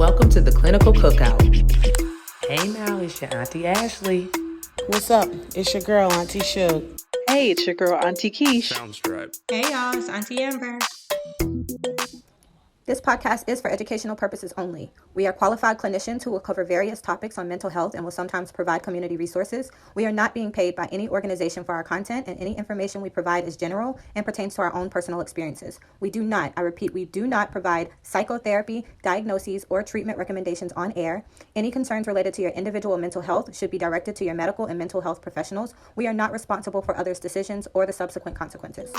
Welcome to the Clinical Cookout. Hey now, it's your Auntie Ashley. What's up? It's your girl, Auntie Shug. Hey, it's your girl, Auntie Keish. Hey y'all, it's Auntie Amber. This podcast is for educational purposes only. We are qualified clinicians who will cover various topics on mental health and will sometimes provide community resources. We are not being paid by any organization for our content, and any information we provide is general and pertains to our own personal experiences. We do not, I repeat, we do not provide psychotherapy, diagnoses, or treatment recommendations on air. Any concerns related to your individual mental health should be directed to your medical and mental health professionals. We are not responsible for others' decisions or the subsequent consequences.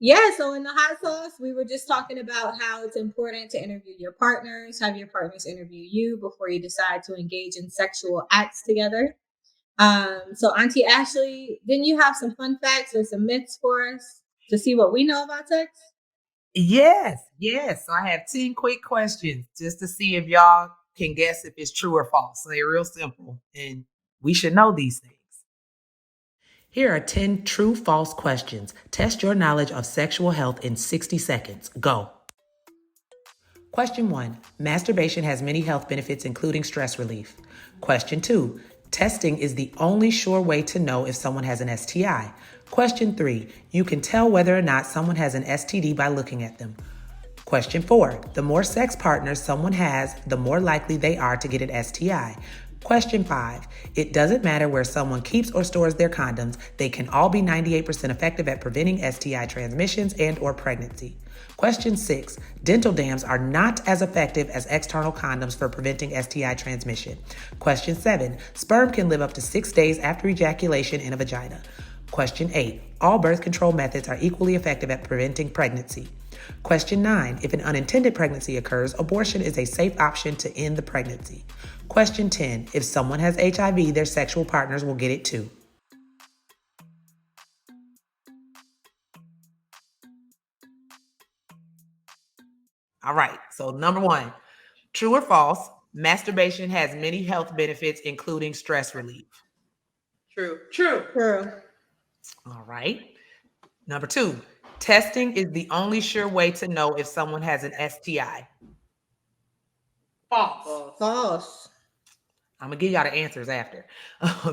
Yeah, so in the hot sauce, we were just talking about how it's important to interview your partners, have your partners interview you before you decide to engage in sexual acts together. So Auntie Ashley, didn't you have some fun facts or some myths for us to see what we know about sex? Yes. So I have 10 quick questions just to see if y'all can guess if it's true or false. So they're real simple, and we should know these things. Here are 10 true-false questions. Test your knowledge of sexual health in 60 seconds. Go. Question 1. Masturbation has many health benefits, including stress relief. Question 2. Testing is the only sure way to know if someone has an STI. Question 3. You can tell whether or not someone has an STD by looking at them. Question 4. The more sex partners someone has, the more likely they are to get an STI. Question 5. It doesn't matter where someone keeps or stores their condoms. They can all be 98% effective at preventing STI transmissions and or pregnancy. Question 6. Dental dams are not as effective as external condoms for preventing STI transmission. Question 7. Sperm can live up to 6 days after ejaculation in a vagina. Question 8. All birth control methods are equally effective at preventing pregnancy. Question 9. If an unintended pregnancy occurs, abortion is a safe option to end the pregnancy. Question 10. If someone has HIV, their sexual partners will get it too. All right, so number 1, true or false, masturbation has many health benefits, including stress relief. True. All right. Number 2, testing is the only sure way to know if someone has an STI. False. I'm going to give y'all the answers after.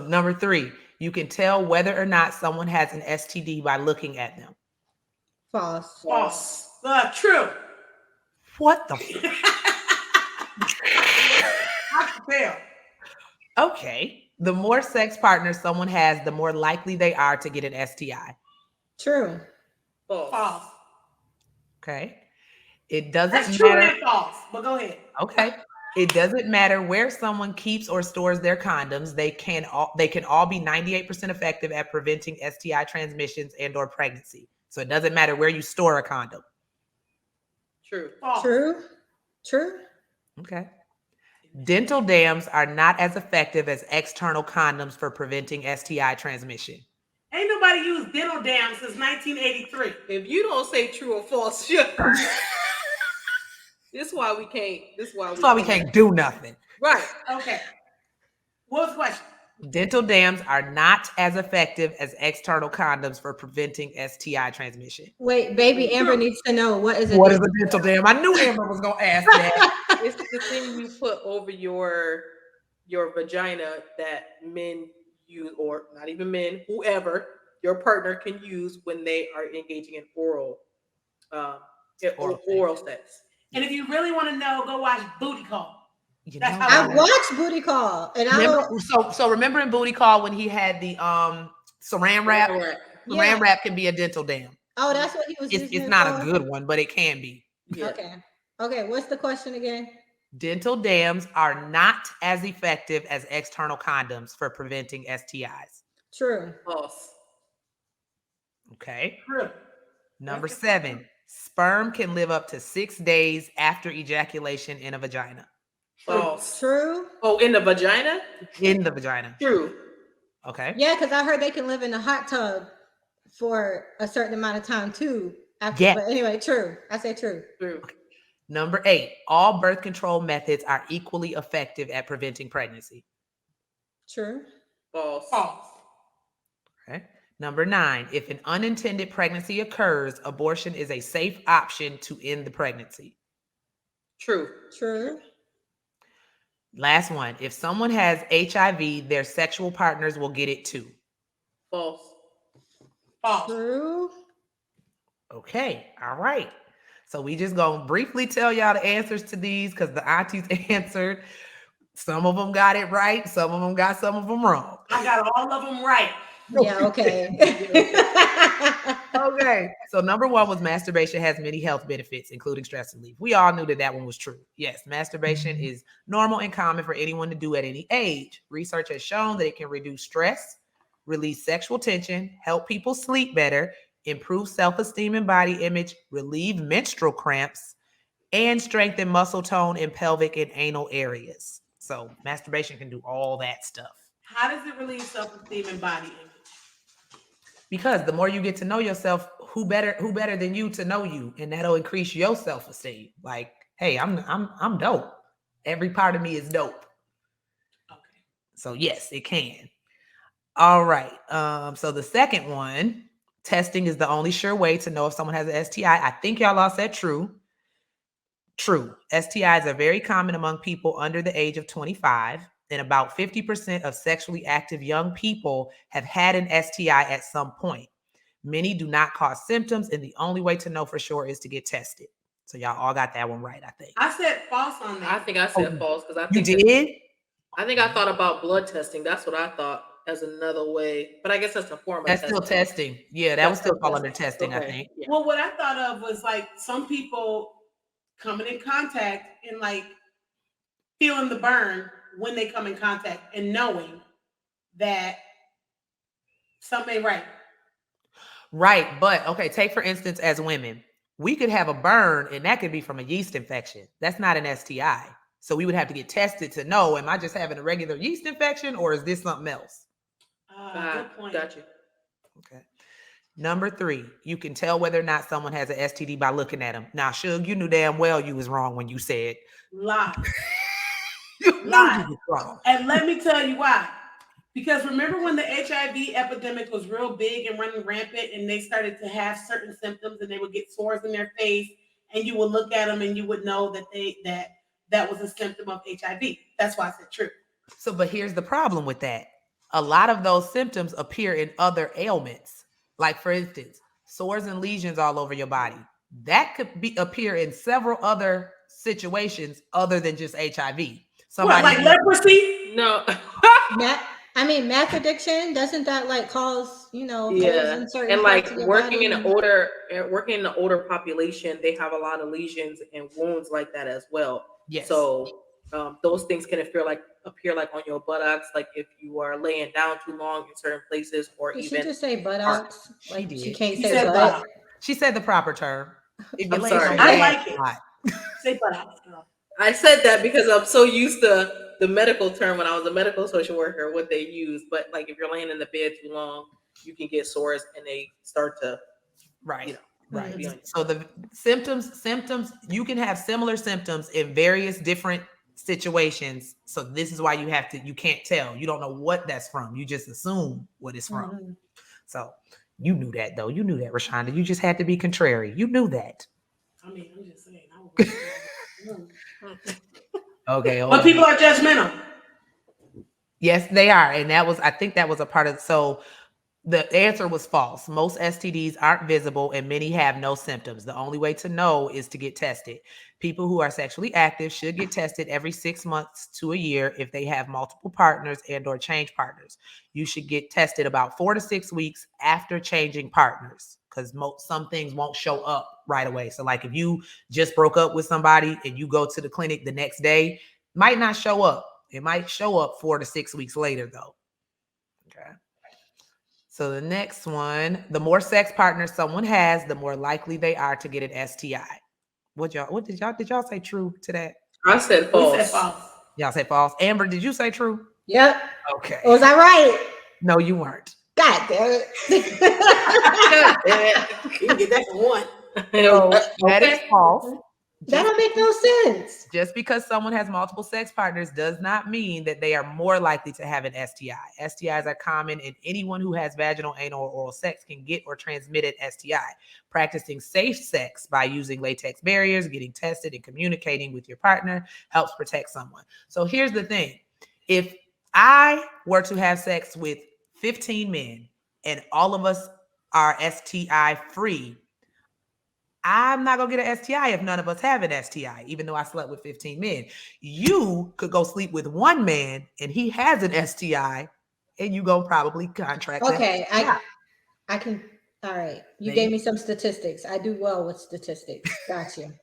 Number 3, you can tell whether or not someone has an STD by looking at them. False. True. What the I can tell. Okay. The more sex partners someone has, the more likely they are to get an STI. True. False. Okay. It doesn't That's matter. true and false, but go ahead. Okay. It doesn't matter where someone keeps or stores their condoms. They can all be 98% effective at preventing STI transmissions and or pregnancy. So it doesn't matter where you store a condom. True. False. True. Okay. Dental dams are not as effective as external condoms for preventing STI transmission. Ain't nobody used dental dams since 1983. If you don't say true or false, this is why we can't. That's why we can't do nothing. Right. Okay. What was the question? Dental dams are not as effective as external condoms for preventing STI transmission. Wait, baby Amber needs to know what is What is a dental dam? I knew Amber was gonna ask that. It's the thing you put over your vagina that men use, or not even men, whoever your partner can use when they are engaging in oral sex. And if you really want to know, go watch Booty Call. I've watched Booty Call, and remember in Booty Call when he had the saran wrap? Saran wrap can be a dental dam. Oh, that's what he was using. It's not a good one, but it can be. Yeah. Okay. What's the question again? Dental dams are not as effective as external condoms for preventing STIs. True. False. Okay. True. Number 7, sperm can live up to 6 days after ejaculation in a vagina. False. True. Oh, in the vagina? In the vagina. True. Okay. Yeah, because I heard they can live in a hot tub for a certain amount of time too. But anyway, true. I say true. True. Number 8, all birth control methods are equally effective at preventing pregnancy. True. False. Okay. Number 9, if an unintended pregnancy occurs, abortion is a safe option to end the pregnancy. True. True. Last one, if someone has HIV, their sexual partners will get it too. False. False. True. Okay, all right. So we just gonna briefly tell y'all the answers to these because the aunties answered. Some of them got it right. Some of them got some of them wrong. I got all of them right. Yeah, okay. Okay. So number 1 was masturbation has many health benefits, including stress relief. We all knew that that one was true. Yes, masturbation is normal and common for anyone to do at any age. Research has shown that it can reduce stress, release sexual tension, help people sleep better, improve self-esteem and body image, relieve menstrual cramps, and strengthen muscle tone in pelvic and anal areas. So masturbation can do all that stuff. How does it relieve self-esteem and body image? Because the more you get to know yourself, who better than you to know you, and that'll increase your self-esteem. Like, hey, I'm dope. Every part of me is dope. Okay. So yes, it can. All right. So the second one, testing is the only sure way to know if someone has an STI. I think y'all all said true. True. STIs are very common among people under the age of 25, and about 50% of sexually active young people have had an STI at some point. Many do not cause symptoms, and the only way to know for sure is to get tested. So y'all all got that one right, I think. I said false on that. I think I said false because I You think did? I think I thought about blood testing. That's what I thought as another way, but I guess that's a form of That's testing. still testing. Yeah, that would still fall under testing, I Okay. think. Yeah. Well, what I thought of was like some people coming in contact and like feeling the burn when they come in contact and knowing that something ain't right. Right. But okay, take for instance, as women, we could have a burn and that could be from a yeast infection. That's not an STI. So we would have to get tested to know, am I just having a regular yeast infection or is this something else? Good point. Got you. Okay. Number 3, you can tell whether or not someone has an STD by looking at them. Now, Suge, you knew damn well you was wrong when you said Lie. you Lie. was wrong. And let me tell you why. Because remember when the HIV epidemic was real big and running rampant and they started to have certain symptoms and they would get sores in their face and you would look at them and you would know that that was a symptom of HIV. That's why I said true. So, but here's the problem with that. A lot of those symptoms appear in other ailments. Like, for instance, sores and lesions all over your body. That could appear in several other situations other than just HIV. What, like leprosy? No. Meth addiction, doesn't that like cause, holes Yeah, in certain and parts like of your working in body? the older population, they have a lot of lesions and wounds like that as well. Yes. So those things can appear like on your buttocks, like if you are laying down too long in certain places, or Did even she just say buttocks? She Like did. she can't She say said butt. butt. She said the proper term. If you I'm lay sorry. on I your like ass it. a lot. Say buttocks, girl. I said that because I'm so used to the medical term when I was a medical social worker, what they use. But like if you're laying in the bed too long, you can get sores and they start to, Right. Right. be on you. So the symptoms, you can have similar symptoms in various different situations. So this is why you can't tell. You don't know what that's from. You just assume what it's from. Mhm. So you knew that though. You knew that, Rashonda. You just had to be contrary. You knew that. I mean, I'm just saying. Okay. But people are judgmental. Yes, they are. And I think that was a part of, so the answer was false. Most STDs aren't visible and many have no symptoms. The only way to know is to get tested. People who are sexually active should get tested every 6 months to a year if they have multiple partners and or change partners. You should get tested about 4 to 6 weeks after changing partners because some things won't show up right away. So like if you just broke up with somebody and you go to the clinic the next day, might not show up. It might show up 4 to 6 weeks later though. Okay. So the next one, the more sex partners someone has, the more likely they are to get an STI. Did y'all say true to that? I said false. We said false. Y'all say false. Amber, did you say true? Yep. Okay. Was I right? No, you weren't. God damn it. You can get that for one. So that is false. That don't make no sense. Just because someone has multiple sex partners does not mean that they are more likely to have an STI. STIs are common, and anyone who has vaginal, anal, or oral sex can get or transmit an STI. Practicing safe sex by using latex barriers, getting tested, and communicating with your partner helps protect someone. So here's the thing. If I were to have sex with 15 men and all of us are STI free, I'm not gonna get an STI if none of us have an STI, even though I slept with 15 men. You could go sleep with one man and he has an STI, and you go probably contract. Okay, I can. All right, you gave me some statistics. I do well with statistics. Got you.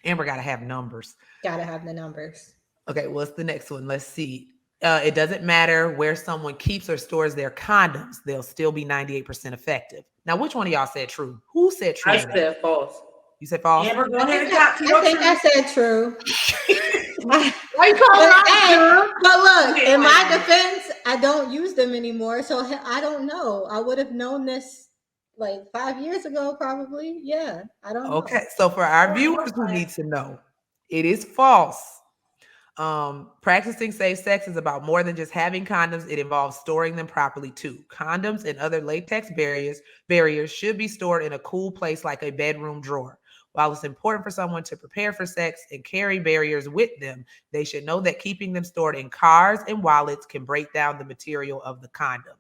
Amber gotta have numbers. Gotta have the numbers. Okay, what's the next one? Let's see. It doesn't matter where someone keeps or stores their condoms; they'll still be 98% effective. Now, which one of y'all said true? Who said true? I said false. You said false? Amber, go ahead and I think I said true. Why you calling out? But look, in my defense, I don't use them anymore, so I don't know. I would have known this like 5 years ago, probably. Yeah, I don't know. Okay, so for our viewers who need to know, it is false. Practicing safe sex is about more than just having condoms. It involves storing them properly too. Condoms and other latex barriers should be stored in a cool place like a bedroom drawer. While it's important for someone to prepare for sex and carry barriers with them, they should know that keeping them stored in cars and wallets can break down the material of the condom.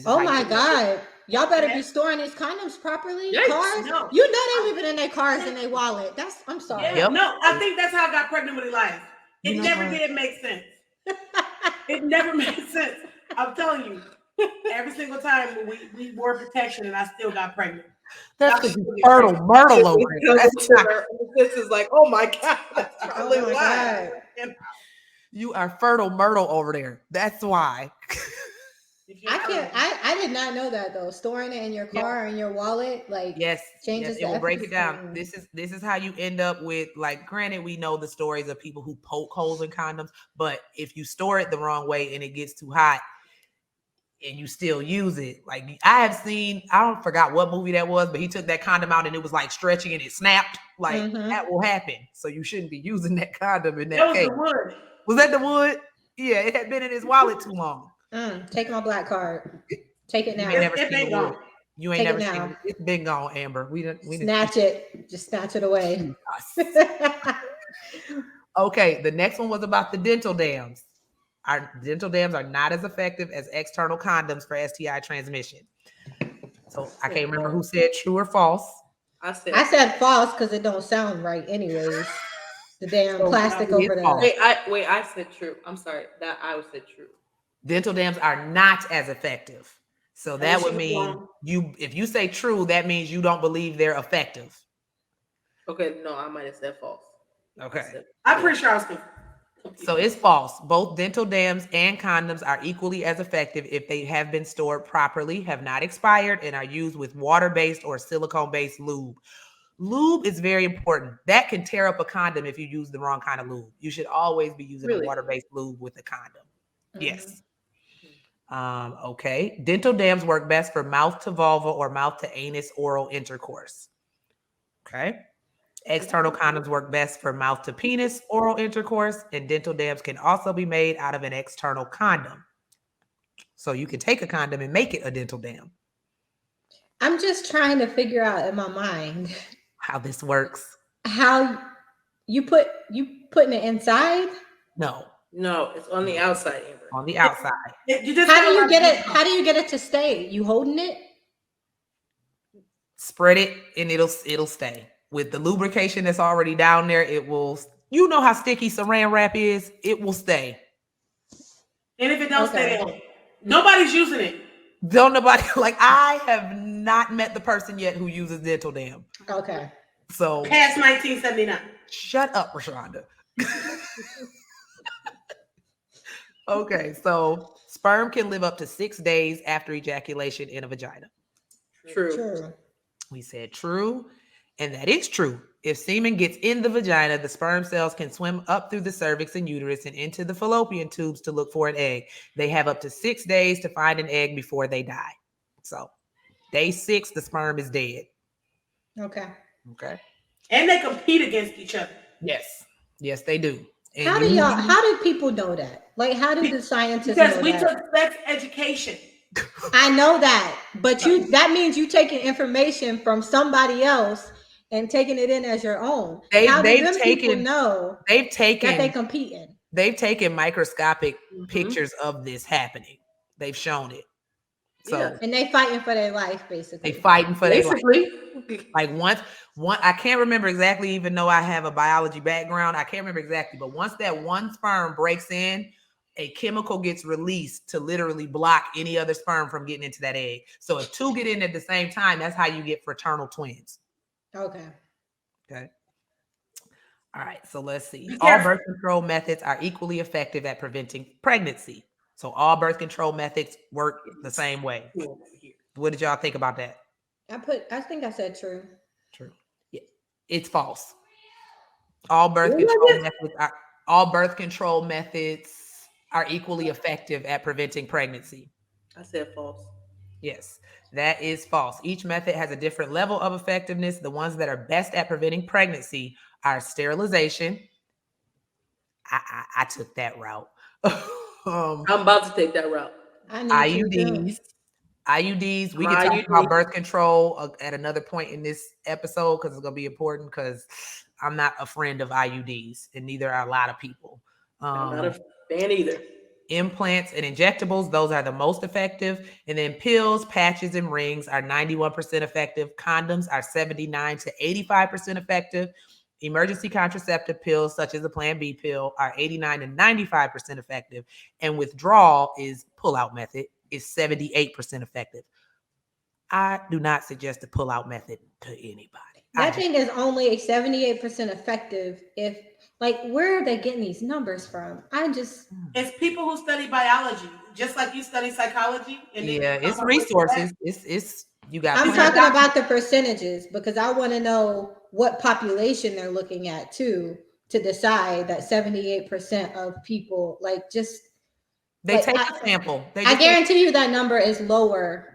Oh my God. Y'all better be storing these condoms properly. Yes. Cars? No. You know they leave it in their cars and their wallet. I'm sorry. Yeah, Yep. no, I think that's how I got pregnant with Elias. It You know never what? did make sense. It never made sense. I'm telling you, every single time we wore protection and I still got pregnant. That's because you fertile myrtle over there. That's not, This is like, oh my God. That's Oh probably my why. God. you are fertile myrtle over there. That's why. I did not know that though. Storing it in your car or in your wallet, like Yes, changes it will the break it down. efficacy. This is how you end up with, like, granted, we know the stories of people who poke holes in condoms, but if you store it the wrong way and it gets too hot and you still use it, like I have seen, I don't forgot what movie that was, but he took that condom out and it was like stretching and it snapped. Like that will happen. So you shouldn't be using that condom in that case. The wood. Was that the wood? Yeah, it had been in his wallet too long. Take my black card. Take it now. You ain't never seen the wood. You ain't Take never it seen now. it. It's been gone, Amber. We didn't Snatch it. Just snatch it away. Okay, the next one was about the dental dams. Our dental dams are not as effective as external condoms for STI transmission. So I can't remember who said true or false. I said false because it don't sound right anyways. The damn plastic over there. Wait, I said true. I'm sorry. That I said true. Dental dams are not as effective. So that would mean if you say true, that means you don't believe they're effective. Okay, no, I might have said false. Okay. I'm pretty sure I was confused. So it's false. Both dental dams and condoms are equally as effective if they have been stored properly, have not expired, and are used with water-based or silicone-based lube. Lube is very important. That can tear up a condom if you use the wrong kind of lube. You should always be using a water-based lube with a condom. Yes. Okay. Dental dams work best for mouth to vulva or mouth to anus oral intercourse. Okay. External condoms work best for mouth to penis oral intercourse, and dental dams can also be made out of an external condom. So you can take a condom and make it a dental dam. I'm just trying to figure out in my mind how this works. How you putting it inside? No, it's on the outside, Amber. On the outside. How do you get it? How do you get it to stay? You holding it? Spread it and it'll stay. With the lubrication that's already down there, it will. You know how sticky saran wrap is. It will stay. And if it don't stay, nobody's using it. Don't nobody like. I have not met the person yet who uses dental dam. Okay. So past 1979. Shut up, Rashonda. Okay, so sperm can live up to 6 days after ejaculation in a vagina. True. We said true, and that is true. If semen gets in the vagina, the sperm cells can swim up through the cervix and uterus and into the fallopian tubes to look for an egg. They have up to 6 days to find an egg before they die. So, day 6, the sperm is dead. Okay. And they compete against each other. Yes, they do. And How do people know that? Like, how do the scientists Because know we that? took sex education. I know that, but that means you taking information from somebody else and taking it in as your own. How do them people know they've that they taken competing? they've taken microscopic Mhm. pictures of this happening. They've shown it. So Yeah. And they fighting for their life, basically. they fighting for their life. Basically. Like one, I can't remember exactly, even though I have a biology background, I can't remember exactly, but once that one sperm breaks in, a chemical gets released to literally block any other sperm from getting into that egg. So if two get in at the same time, that's how you get fraternal twins. Okay. All right, so let's see. Be All careful. birth control methods are equally effective at preventing pregnancy. So all birth control methods work the same way. What did y'all think about that? I think I said true. True. Yeah, it's false. All birth control methods are equally effective at preventing pregnancy. I said false. Yes, that is false. Each method has a different level of effectiveness. The ones that are best at preventing pregnancy are sterilization. I took that route. I'm about to take that route. I need to too. IUDs. We can talk about birth control at another point in this episode because it's going to be important because I'm not a friend of IUDs and neither are a lot of people. I'm not a fan either. Implants and injectables, those are the most effective. And then pills, patches, and rings are 91% effective. Condoms are 79 to 85% effective. Emergency contraceptive pills, such as the Plan B pill, are 89 to 95% effective. And withdrawal pull-out method is 78% effective. I do not suggest the pull-out method to anybody. That thing is only 78% effective. If like, where are they getting these numbers from? It's people who study biology, just like you study psychology. And it's resources. It's you got. I'm talking about the percentages because I want to know what population they're looking at too to decide that 78% of people they take a sample. I guarantee you that number is lower.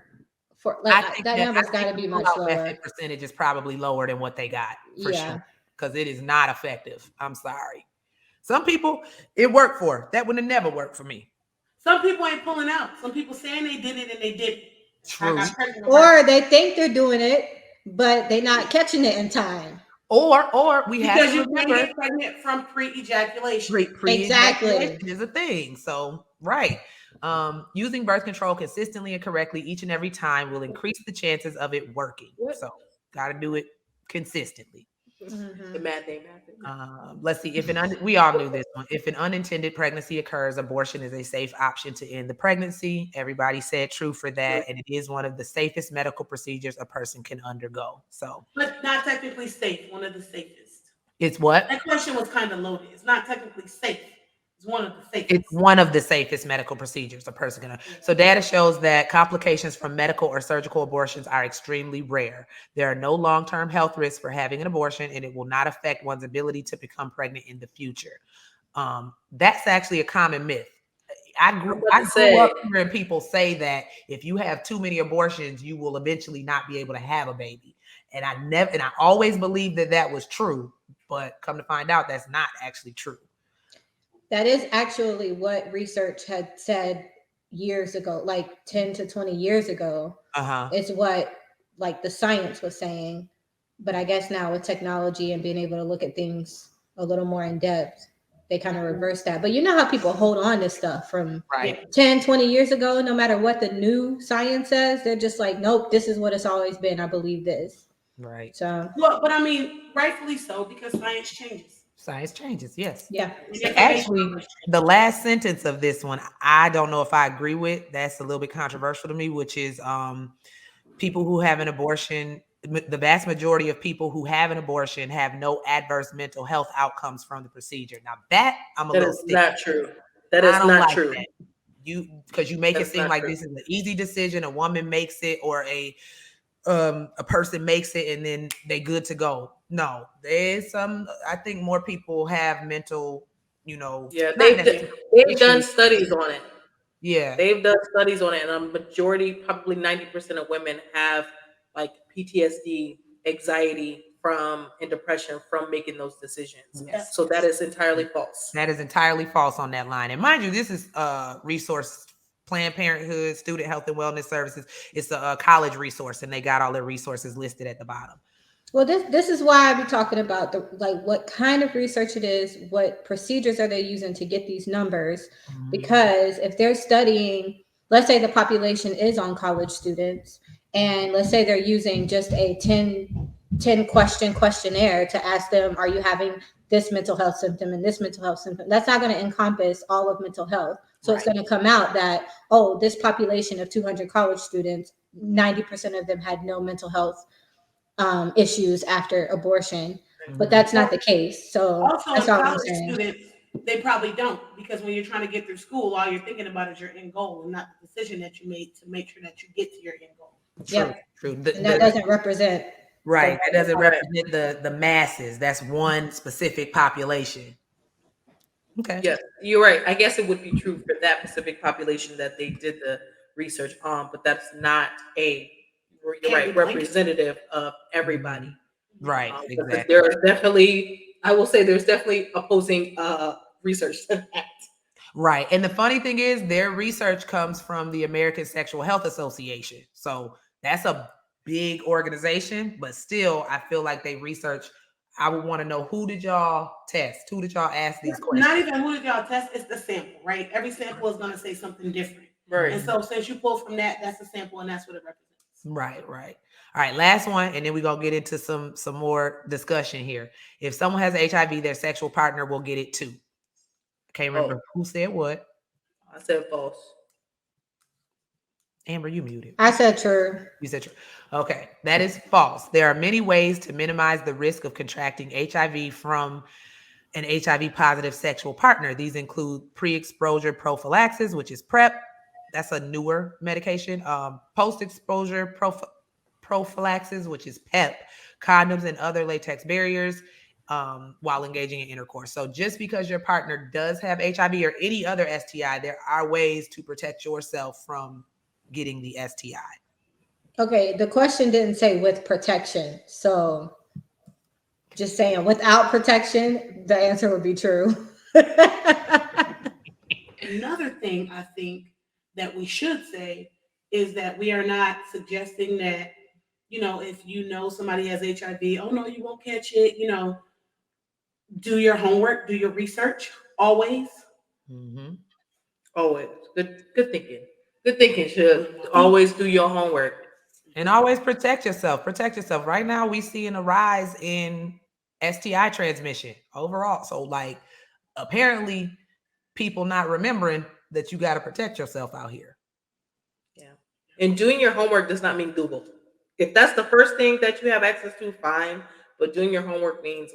That number's got to be much lower. Percentage is probably lower than what they got for sure because it is not effective. I'm sorry. Some people it worked for. That would have never worked for me. Some people ain't pulling out. Some people saying they did it and they didn't. True. Or they think they're doing it, but they're not catching it in time. Or we have because you can't get pregnant from pre-ejaculation. Exactly is a thing. So right. Using birth control consistently and correctly each and every time will increase the chances of it working. So gotta do it consistently. The math ain't let's see. We all knew this one. If an unintended pregnancy occurs, abortion is a safe option to end the pregnancy. Everybody said true for that, and it is one of the safest medical procedures a person can undergo. So, but not technically safe. One of the safest. It's what? That question was kind of loaded. It's not technically safe. It's one of the safest. It's one of the safest medical procedures a person can. So data shows that complications from medical or surgical abortions are extremely rare. There are no long-term health risks for having an abortion, and it will not affect one's ability to become pregnant in the future. That's actually a common myth. I grew up hearing people say that if you have too many abortions, you will eventually not be able to have a baby. And I always believed that was true, but come to find out, that's not actually true. That is actually what research had said years ago, like 10 to 20 years ago. It's what like the science was saying. But I guess now with technology and being able to look at things a little more in depth, they kind of reverse that. But you know how people hold on to stuff from 10, 20 years ago, no matter what the new science says, they're just like, nope, this is what it's always been. I believe this. Right. So, well, but I mean, rightfully so, because science changes. Science changes, yes. Yeah. Actually, the last sentence of this one, I don't know if I agree with. That's a little bit controversial to me, which is people who have an abortion, the vast majority of people who have an abortion have no adverse mental health outcomes from the procedure. Now that that is not true. That is not true. Because you make it seem like this is an easy decision. A woman makes it, or a person makes it, and then they good to go. No, there's some. I think more people have mental, Yeah, they've done studies on it. Yeah, they've done studies on it, and a majority, probably 90% of women have like PTSD, anxiety and depression from making those decisions. Yes. So that is entirely false. That is entirely false on that line. And mind you, this is resource Planned Parenthood, Student Health and Wellness Services. It's a college resource, and they got all their resources listed at the bottom. Well, this is why I be talking about what kind of research it is, what procedures are they using to get these numbers? Because if they're studying, let's say the population is on college students, and let's say they're using just a 10 question questionnaire to ask them, are you having this mental health symptom and this mental health symptom? That's not going to encompass all of mental health. So it's going to come out that, oh, this population of 200 college students, 90% of them had no mental health issues after abortion, but that's not the case. So Also, that's all I'm college saying. students, they probably don't, because when you're trying to get through school, all you're thinking about is your end goal and not the decision that you made to make sure that you get to your end goal. True. And that doesn't represent That doesn't represent the masses. That's one specific population. Okay. Yes, you're right. I guess it would be true for that specific population that they did the research on, but that's not representative of everybody. Right. Exactly. There are definitely, I will say, there's definitely opposing research to that. Right. And the funny thing is, their research comes from the American Sexual Health Association. So that's a big organization, but still, I feel like they research. I would want to know, who did y'all test? Who did y'all ask these questions? Not even who did y'all test, it's the sample, right? Every sample is going to say something different. Right. And so since you pull from that, that's the sample and that's what it represents. Right. All right, last one, and then we're gonna get into some more discussion here. If someone has HIV, their sexual partner will get it too. I can't remember who said what. I said false. Amber, you muted. I said true. You said true. Okay, that is false. There are many ways to minimize the risk of contracting HIV from an HIV positive sexual partner. These include pre-exposure prophylaxis, which is PrEP. That's a newer medication. Post-exposure prophylaxis, which is PEP, condoms and other latex barriers while engaging in intercourse. So just because your partner does have HIV or any other STI, there are ways to protect yourself from getting the STI. Okay, the question didn't say with protection. So just saying without protection, the answer would be true. Another thing I think that we should say is that we are not suggesting that, if you know somebody has HIV, oh no, you won't catch it. Do your homework, do your research always. Mm-hmm. Always. Good thinking. Good thinking. Should always do your homework. And always protect yourself. Right now, we seeing a rise in STI transmission overall. So apparently people not remembering that you got to protect yourself out here. Yeah. And doing your homework does not mean Google. If that's the first thing that you have access to, fine. But doing your homework means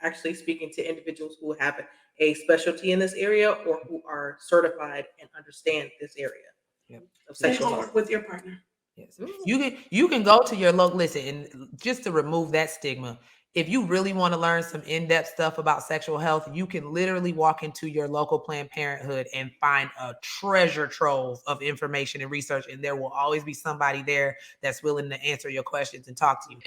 actually speaking to individuals who have a specialty in this area or who are certified and understand this area of sexual health with your partner. Yes. You can go to your local, listen, and just to remove that stigma, if you really want to learn some in-depth stuff about sexual health, you can literally walk into your local Planned Parenthood and find a treasure trove of information and research, and there will always be somebody there that's willing to answer your questions and talk to you.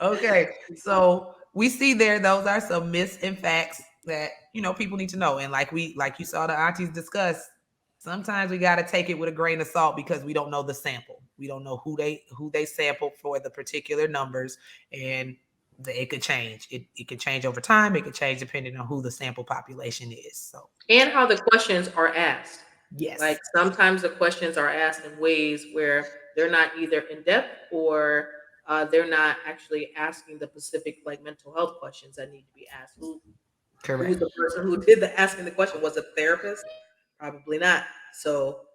Okay, so we see there, those are some myths and facts that people need to know. And like you saw the aunties discuss, sometimes we got to take it with a grain of salt because we don't know the sample. We don't know who they sampled for the particular numbers, and it could change. It could change over time. It could change depending on who the sample population is. So, and how the questions are asked. Yes. Sometimes the questions are asked in ways where they're not either in depth or they're not actually asking the specific mental health questions that need to be asked. Correct. Who's the person who did the asking the question? Was it a therapist? Probably not. So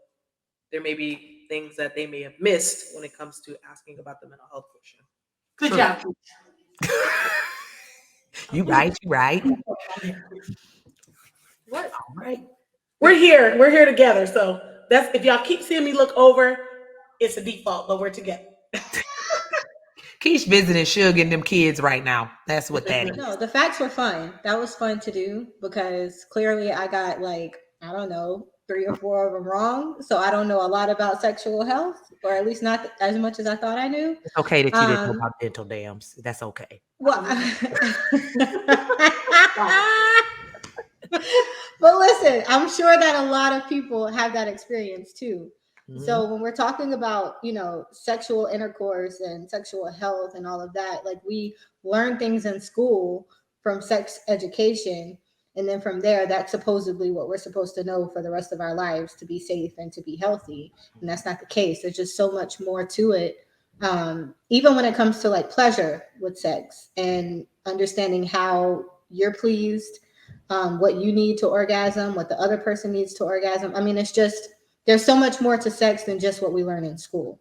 there may be things that they may have missed when it comes to asking about the mental health question. Good job. You right. What? All right. We're here together. So that's, if y'all keep seeing me look over, it's a default, but we're together. Keish visiting Suge and them kids right now. That's what that is. No, the facts were fun. That was fun to do because clearly I got I don't know, 3 or 4 of them wrong. So I don't know a lot about sexual health, or at least not as much as I thought I knew. It's okay that you didn't know Um, about dental dams. That's okay. well, but listen, I'm sure that a lot of people have that experience too. So when we're talking about, sexual intercourse and sexual health and all of that, like we learn things in school from sex education. And then from there, that's supposedly what we're supposed to know for the rest of our lives to be safe and to be healthy. And that's not the case. There's just so much more to it. Even when it comes to like pleasure with sex and understanding how you're pleased, what you need to orgasm, what the other person needs to orgasm. I mean, it's just, there's so much more to sex than just what we learn in school.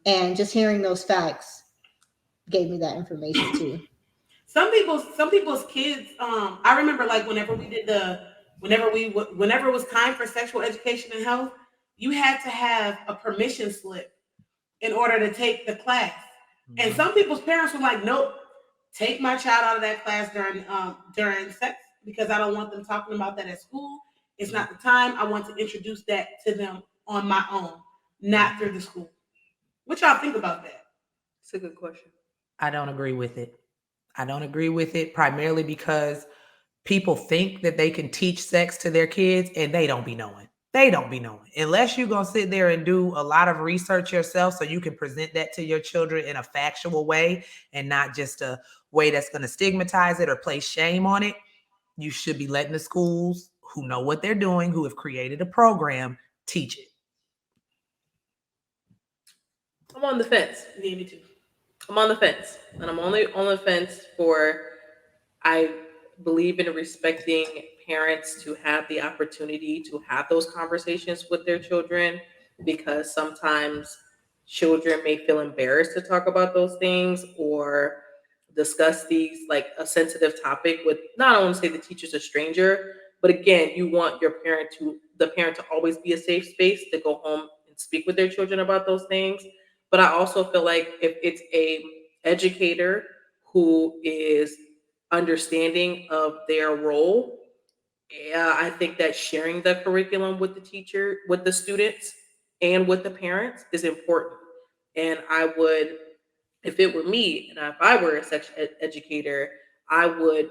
And just hearing those facts gave me that information too. Some people's kids. I remember like whenever it was time for sexual education and health, you had to have a permission slip in order to take the class. And some people's parents were like, "Nope, take my child out of that class during sex because I don't want them talking about that at school. It's not the time. I want to introduce that to them on my own, not through the school." What y'all think about that? It's a good question. I don't agree with it. I don't agree with it primarily because people think that they can teach sex to their kids and they don't be knowing. They don't be knowing. Unless you're going to sit there and do a lot of research yourself so you can present that to your children in a factual way and not just a way that's going to stigmatize it or place shame on it, you should be letting the schools who know what they're doing, who have created a program, teach it. I'm on the fence. Yeah, me too. I'm on the fence. And I'm only on the fence for I believe in respecting parents to have the opportunity to have those conversations with their children because sometimes children may feel embarrassed to talk about those things or discuss these like a sensitive topic with not only say the teacher's a stranger, but again, you want the parent to always be a safe space to go home and speak with their children about those things. But I also feel like if it's a educator who is understanding of their role, yeah, I think that sharing the curriculum with the teacher, with the students, and with the parents is important. And I would, if it were me, and if I were a educator, I would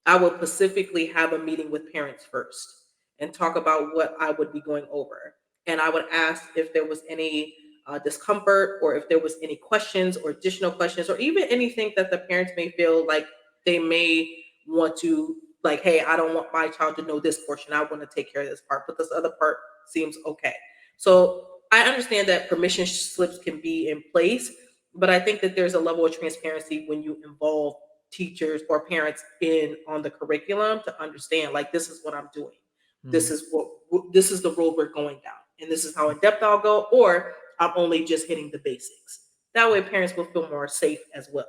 I would specifically have a meeting with parents first and talk about what I would be going over. And I would ask if there was any discomfort or if there was any questions or additional questions or even anything that the parents may feel like they may want to, like, hey, I don't want my child to know this portion. I want to take care of this part, but this other part seems okay. So I understand that permission slips can be in place, but I think that there's a level of transparency when you involve teachers or parents in on the curriculum to understand like this is what I'm doing. This is this is the road we're going down and this is how in depth I'll go, or I'm only just hitting the basics. That way parents will feel more safe as well.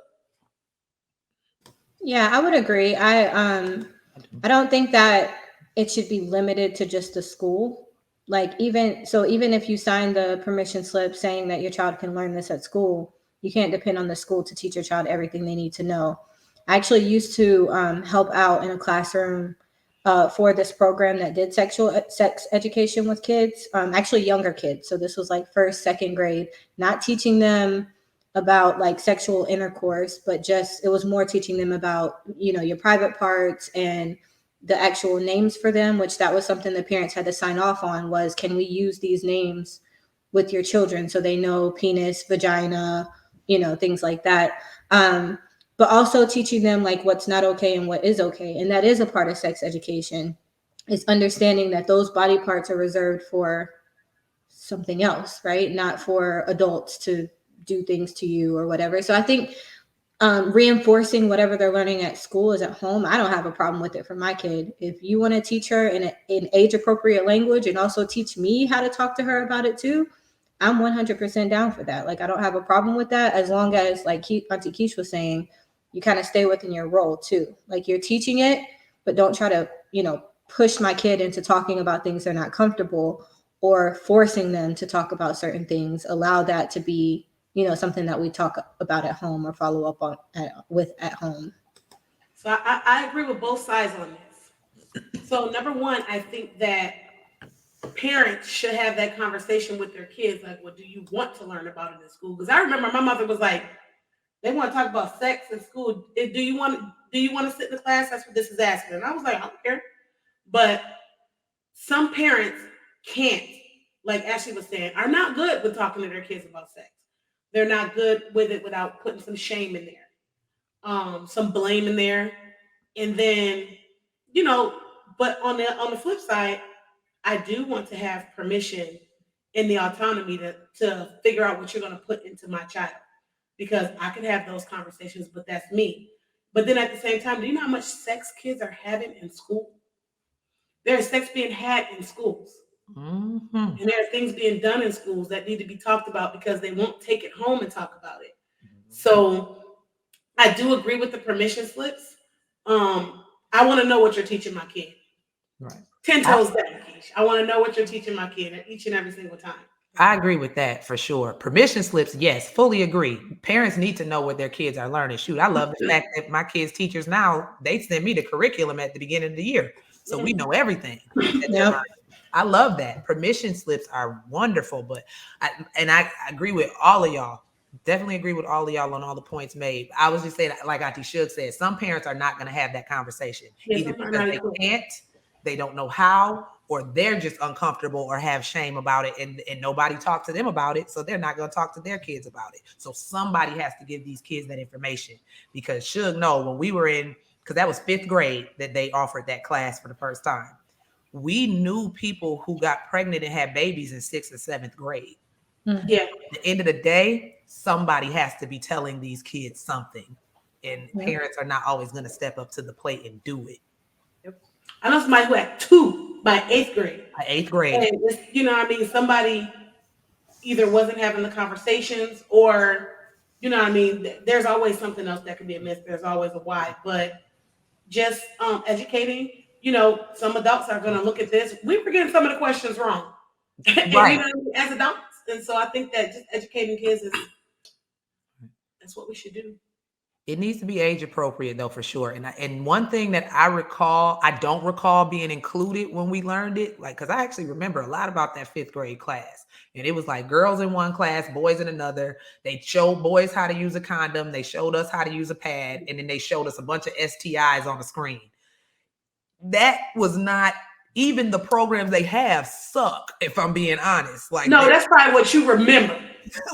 Yeah, I would agree. I don't think that it should be limited to just the school. Like even if you sign the permission slip saying that your child can learn this at school, you can't depend on the school to teach your child everything they need to know. I actually used to help out in a classroom for this program that did sex education with kids, actually younger kids. So this was like first, second grade, not teaching them about like sexual intercourse, but just it was more teaching them about, your private parts and the actual names for them, which that was something the parents had to sign off on was, can we use these names with your children so they know penis, vagina, things like that. But also teaching them like what's not okay and what is okay. And that is a part of sex education, is understanding that those body parts are reserved for something else, right? Not for adults to do things to you or whatever. So I think reinforcing whatever they're learning at school is at home. I don't have a problem with it for my kid. If you want to teach her in age appropriate language and also teach me how to talk to her about it too, I'm 100% down for that. Like, I don't have a problem with that as long as, like Auntie Keish was saying, you kind of stay within your role too. Like, you're teaching it, but don't try to, push my kid into talking about things they're not comfortable or forcing them to talk about certain things. Allow that to be, something that we talk about at home or follow up on with at home. So I agree with both sides on this. So number one, I think that parents should have that conversation with their kids. Like, what do you want to learn about it in school? Because I remember my mother was like, they want to talk about sex in school. Do you want to sit in the class? That's what this is asking. And I was like, I don't care. But some parents can't, like Ashley was saying, are not good with talking to their kids about sex. They're not good with it without putting some shame in there, some blame in there, and then, you know. But on the flip side, I do want to have permission and the autonomy to figure out what you're going to put into my child, because I can have those conversations, but that's me. But then at the same time, do you know how much sex kids are having in school? There's sex being had in schools. Mm-hmm. And there are things being done in schools that need to be talked about because they won't take it home and talk about it. So I do agree with the permission slips. I want to know what you're teaching my kid. Right. 10 toes down, Keish. I want to know what you're teaching my kid each and every single time. I agree with that for sure. Permission slips, yes, fully agree. Parents need to know what their kids are learning. Shoot, I love the fact that my kids' teachers now, they send me the curriculum at the beginning of the year. So we know everything that they're Yep. learning. I love that. Permission slips are wonderful, but I agree with all of y'all. Definitely agree with all of y'all on all the points made. I was just saying, like Auntie Shug said, some parents are not going to have that conversation Yes, either I'm because not they equipped. can't, they don't know how, or they're just uncomfortable or have shame about it, and nobody talked to them about it, so they're not going to talk to their kids about it. So somebody has to give these kids that information, because Shug, no, when we were in, because that was 5th grade that they offered that class for the first time. We knew people who got pregnant and had babies in 6th and 7th grade. Yeah. At the end of the day, somebody has to be telling these kids something, and parents are not always going to step up to the plate and do it. I know somebody who had 2 by 8th grade. By 8th grade. And it's, what I mean, somebody either wasn't having the conversations, or, what I mean, there's always something else that could be amiss. There's always a why. But just educating, some adults are going to look at this. We were getting some of the questions wrong. And, Right. as adults. And so I think that just educating kids that's what we should do. It needs to be age appropriate though, for sure. And one thing that I don't recall being included when we learned it, like, because I actually remember a lot about that 5th grade class. And it was like girls in one class, boys in another. They showed boys how to use a condom. They showed us how to use a pad. And then they showed us a bunch of STIs on the screen. That was not, even the programs they have suck, if I'm being honest. Like, no, that's probably what you remember.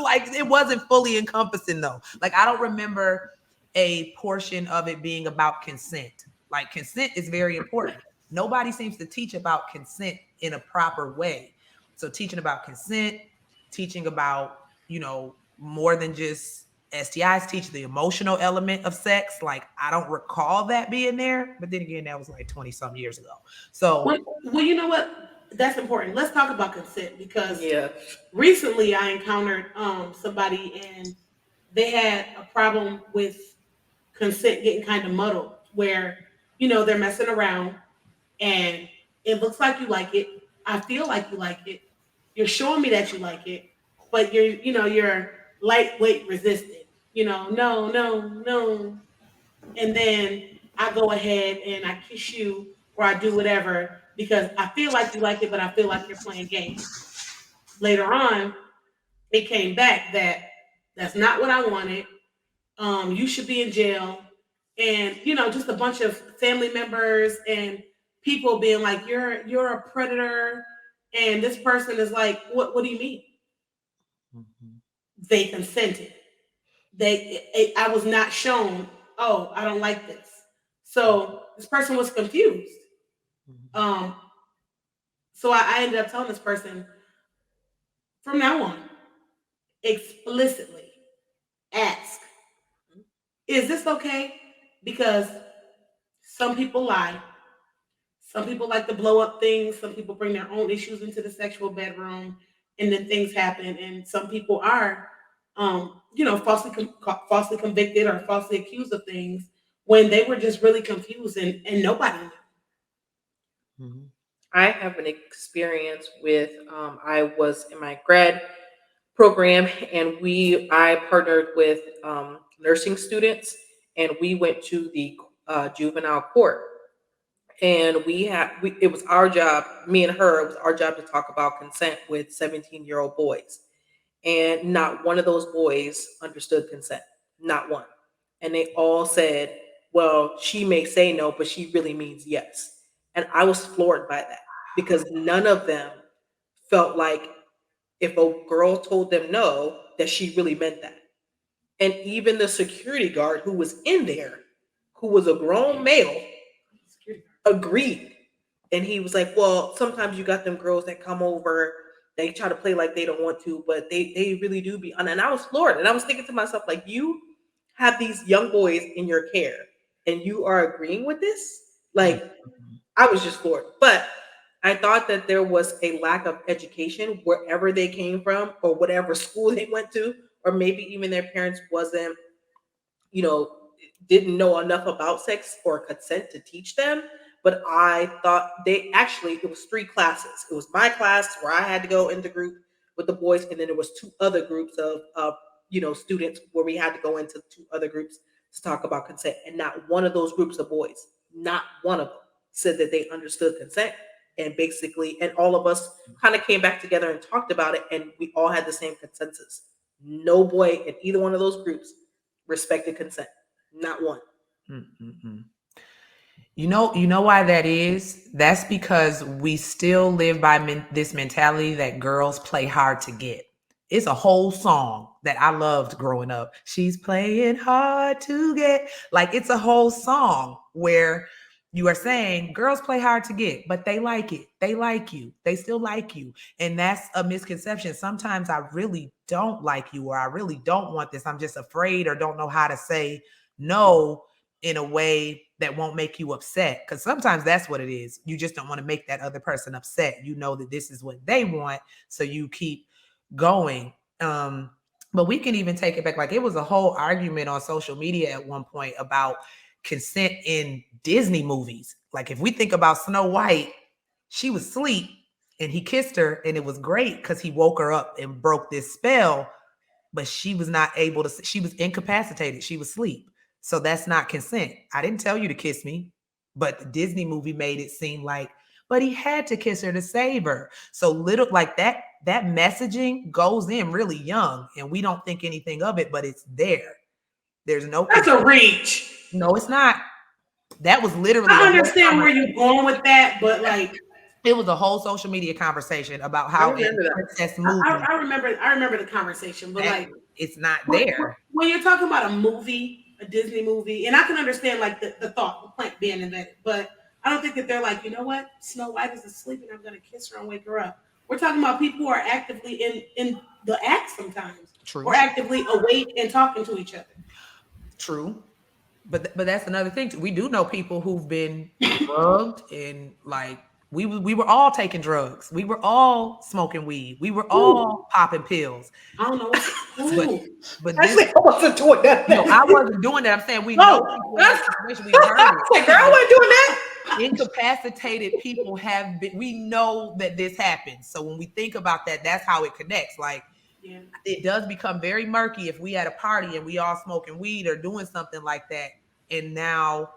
Like, it wasn't fully encompassing though. Like, I don't remember a portion of it being about consent. Like, consent is very important. Nobody seems to teach about consent in a proper way. So teaching about consent, teaching about, more than just STIs, teach the emotional element of sex. Like, I don't recall that being there, but then again, that was like 20 some years ago. So well, you know what? That's important. Let's talk about consent, because recently I encountered somebody, and they had a problem with consent getting kind of muddled, where they're messing around, and it looks like you like it. I feel like you like it. You're showing me that you like it, but you're lightweight resistant. No. And then I go ahead and I kiss you, or I do whatever, because I feel like you like it, but I feel like you're playing games. Later on, it came back that that's not what I wanted. You should be in jail. And just a bunch of family members and people being like, you're a predator. And this person is like, what do you mean? They consented. I was not shown, oh, I don't like this. So this person was confused. So I ended up telling this person, from now on, explicitly ask, is this okay? Because some people lie. Some people like to blow up things. Some people bring their own issues into the sexual bedroom, and then things happen. And some people are, falsely convicted or falsely accused of things when they were just really confused, and nobody knew. Mm-hmm. I have an experience with, I was in my grad program, and I partnered with nursing students, and we went to the juvenile court. And it was our job, me and her, it was our job to talk about consent with 17-year-old boys. And not one of those boys understood consent. Not one. And they all said, well, she may say no, but she really means yes. And I was floored by that because none of them felt like if a girl told them no, that she really meant that. And even the security guard who was in there, who was a grown male, agreed. And he was like, well, sometimes you got them girls that come over, they try to play like they don't want to, but they really do be. And I was floored. And I was thinking to myself, like, you have these young boys in your care and you are agreeing with this? Like, I was just floored. But I thought that there was a lack of education wherever they came from or whatever school they went to, or maybe even their parents wasn't, you know, didn't know enough about sex or consent to teach them. But I thought it was 3 classes. It was my class where I had to go in the group with the boys, and then there was 2 other groups of students where we had to go into 2 other groups to talk about consent. And not one of those groups of boys, not one of them, said that they understood consent. And basically, and all of us kind of came back together and talked about it, and we all had the same consensus. No boy in either one of those groups respected consent. Not one. Mm-mm-mm. You know why that is? That's because we still live by this mentality that girls play hard to get. It's a whole song that I loved growing up. She's playing hard to get. Like, it's a whole song where you are saying girls play hard to get, but they like it. They like you. They still like you. And that's a misconception. Sometimes I really don't like you, or I really don't want this. I'm just afraid or don't know how to say no in a way that won't make you upset. Because sometimes that's what it is. You just don't want to make that other person upset. You know that this is what they want, so you keep going. But we can even take it back. Like, it was a whole argument on social media at one point about consent in Disney movies. Like, if we think about Snow White, she was asleep and he kissed her, and it was great because he woke her up and broke this spell, but she was not able to, she was incapacitated. She was asleep. So that's not consent. I didn't tell you to kiss me, but the Disney movie made it seem like, but he had to kiss her to save her. So little like that messaging goes in really young, and we don't think anything of it, but it's there. There's no That's a reach. No, it's not. That was literally I understand where you're going with that, but like, it was a whole social media conversation about I how in remember that. princess movie I remember the conversation, but like, it's not there. when you're talking about a movie, a Disney movie, and I can understand like the thought, the plant being invented, but I don't think that they're like, you know what, Snow White is asleep and I'm gonna kiss her and wake her up. We're talking about people who are actively in the act sometimes, True. or actively awake and talking to each other. True. But that's another thing. We do know people who've been drugged, and like we were all taking drugs. We were all smoking weed. We were all popping pills. I don't know. But Actually, I wasn't doing that. no, I wasn't doing that. I'm saying we know people in that situation. We heard it. Like, girl, I wasn't doing that. Incapacitated people have been. We know that this happens. So when we think about that, that's how it connects. Like, Yeah. it does become very murky if we at a party and we all smoking weed or doing something like that. And now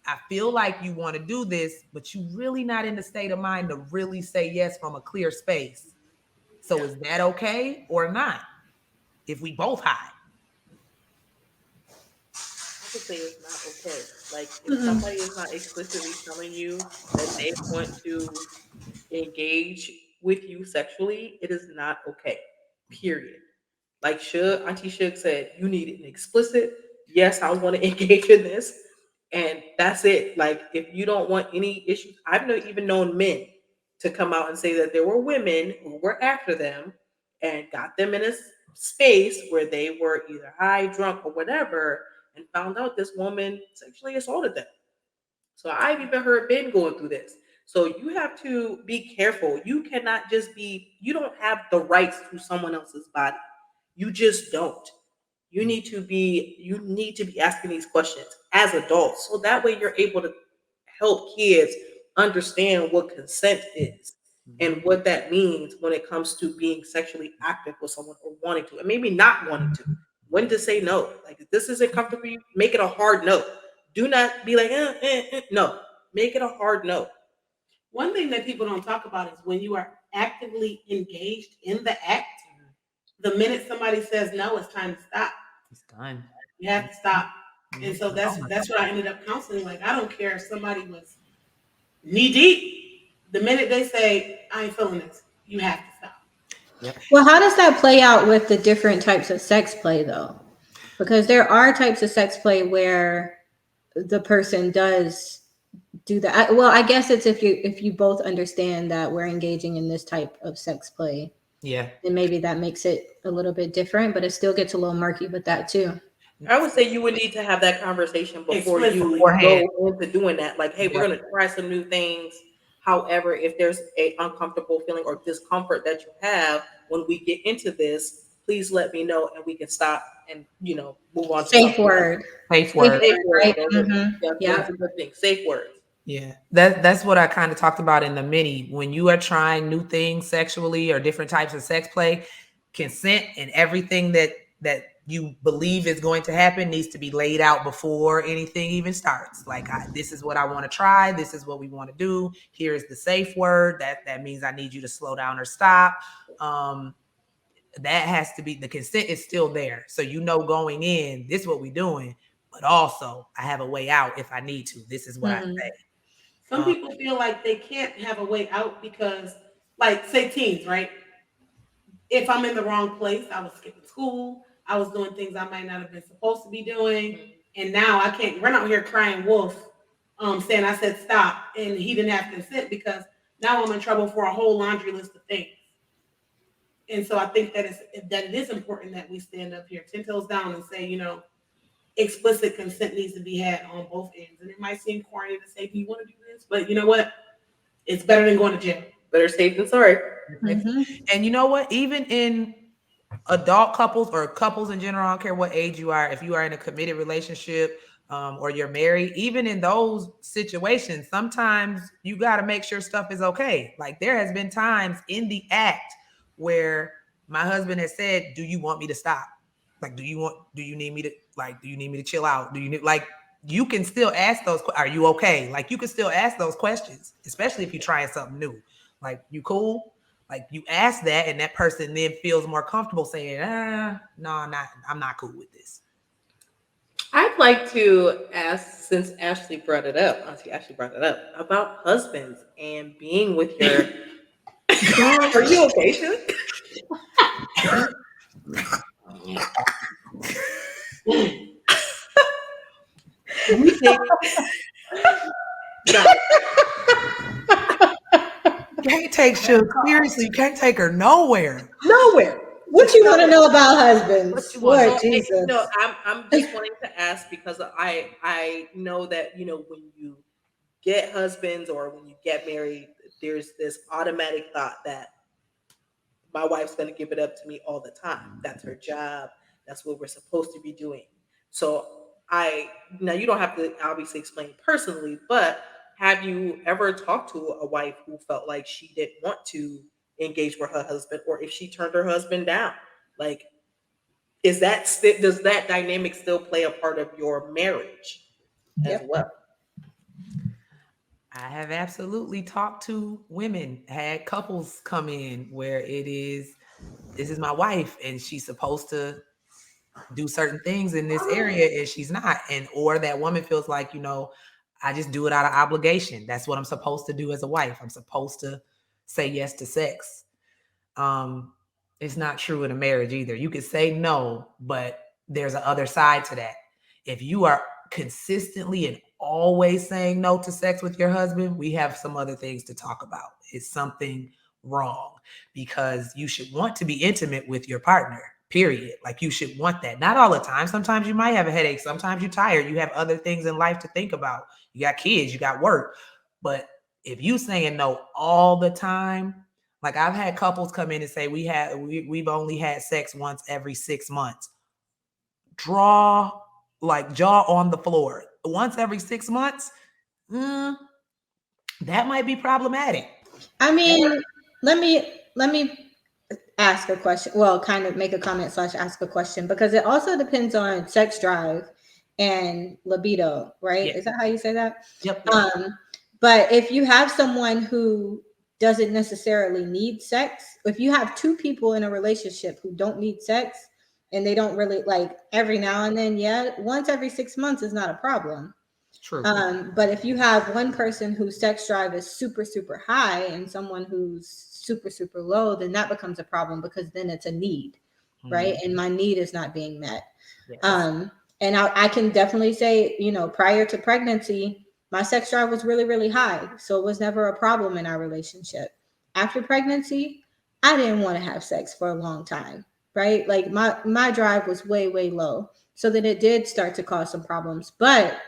I feel like you want to do this, but you really not in the state of mind to really say yes from a clear space. So is that okay or not? If we both high? I would say it's not okay. Like, if somebody is not explicitly telling you that they want to engage with you sexually, it is not okay. Period. Like Auntie Shug said, you need an explicit, yes, I want to engage in this. And that's it. Like, if you don't want any issues, I've even known men to come out and say that there were women who were after them and got them in a space where they were either high, drunk, or whatever, and found out this woman sexually assaulted them. So I've even heard Ben going through this. So you have to be careful. You cannot just you don't have the rights to someone else's body. You just don't. You need to be asking these questions as adults. So that way you're able to help kids understand what consent is and what that means when it comes to being sexually active with someone or wanting to, and maybe not wanting to. When to say no. Like, if this isn't comfortable for you, make it a hard no. Do not be like, no. make it a hard no. One thing that people don't talk about is when you are actively engaged in the act, the minute somebody says no, it's time to stop. It's done. You have to stop. And so Oh that's what I ended up counseling. Like, I don't care if somebody was knee deep. The minute they say, I ain't feeling this, you have to stop. Yep. Well, how does that play out with the different types of sex play, though? Because there are types of sex play where the person does do that. Well, I guess it's if you both understand that we're engaging in this type of sex play. Yeah. And maybe that makes it a little bit different, but it still gets a little murky with that too. I would say you would need to have that conversation before you Explicitly. go into doing that. Like, hey, we're going to try some new things. However, if there's a uncomfortable feeling or discomfort that you have when we get into this, please let me know and we can stop and, you know, move on. Safe word. Safe word. Safe word. Right? Yeah, that's a good thing. Safe words. Yeah, that's what I kind of talked about in the mini. When you are trying new things sexually or different types of sex play, consent and everything that you believe is going to happen needs to be laid out before anything even starts. Like, this is what I want to try. This is what we want to do. Here is the safe word. That means I need you to slow down or stop. That has to be, the consent is still there. So, you know, going in, this is what we're doing, but also I have a way out if I need to. This is what I say. Some people feel like they can't have a way out because, like, say teens, right? If I'm in the wrong place, I was skipping school, I was doing things I might not have been supposed to be doing, and now I can't run out here crying wolf, saying I said stop, and he didn't have consent because now I'm in trouble for a whole laundry list of things. And so I think that it is important that we stand up here 10 toes down and say, you know, explicit consent needs to be had on both ends. And it might seem corny to say, do you want to do this? But you know what? It's better than going to jail. Better safe than sorry. And you know what? Even in adult couples or couples in general, I don't care what age you are, if you are in a committed relationship or you're married, even in those situations, sometimes you got to make sure stuff is okay. Like, there has been times in the act where my husband has said, do you want me to stop? Like, do you need me to chill out? You can still ask those, are you okay? Like, you can still ask those questions, especially if you're trying something new. Like, you cool? Like, you ask that, and that person then feels more comfortable saying, no, I'm not cool with this. I'd like to ask, since Auntie Ashley brought it up, about husbands and being with your. Are you okay, Shu? You can't take Shug seriously. You can't take her nowhere. What you want to know about husbands? Lord Jesus. No, I'm just wanting to ask because I know that, you know, when you get husbands or when you get married, there's this automatic thought that my wife's going to give it up to me all the time. That's her job. That's what we're supposed to be doing. So now you don't have to obviously explain personally, but have you ever talked to a wife who felt like she didn't want to engage with her husband, or if she turned her husband down? Like, does that dynamic still play a part of your marriage as well? I have absolutely talked to women, had couples come in where this is my wife and she's supposed to do certain things in this area and she's not. Or that woman feels like, you know, I just do it out of obligation. That's what I'm supposed to do as a wife. I'm supposed to say yes to sex. It's not true in a marriage either. You could say no, but there's an other side to that. If you are consistently and always saying no to sex with your husband, we have some other things to talk about. It's something wrong, because you should want to be intimate with your partner, period. Like, you should want that. Not all the time. Sometimes you might have a headache. Sometimes you're tired. You have other things in life to think about. You got kids, you got work. But if you saying no all the time, like, I've had couples come in and say, we've only had sex once every 6 months. Jaw on the floor. Once every 6 months, that might be problematic. I mean, let me ask a question. Well, kind of make a comment / ask a question, because it also depends on sex drive and libido, right? Yeah. Is that how you say that? Yep. But if you have someone who doesn't necessarily need sex, if you have two people in a relationship who don't need sex and they don't really like every now and then, yeah, once every 6 months is not a problem. True. But if you have one person whose sex drive is super, super high and someone who's super, super low, then that becomes a problem because then it's a need, right? And my need is not being met. Yes. And I can definitely say, you know, prior to pregnancy, my sex drive was really, really high. So it was never a problem in our relationship. After pregnancy, I didn't want to have sex for a long time, right? Like my drive was way, way low. So then it did start to cause some problems. But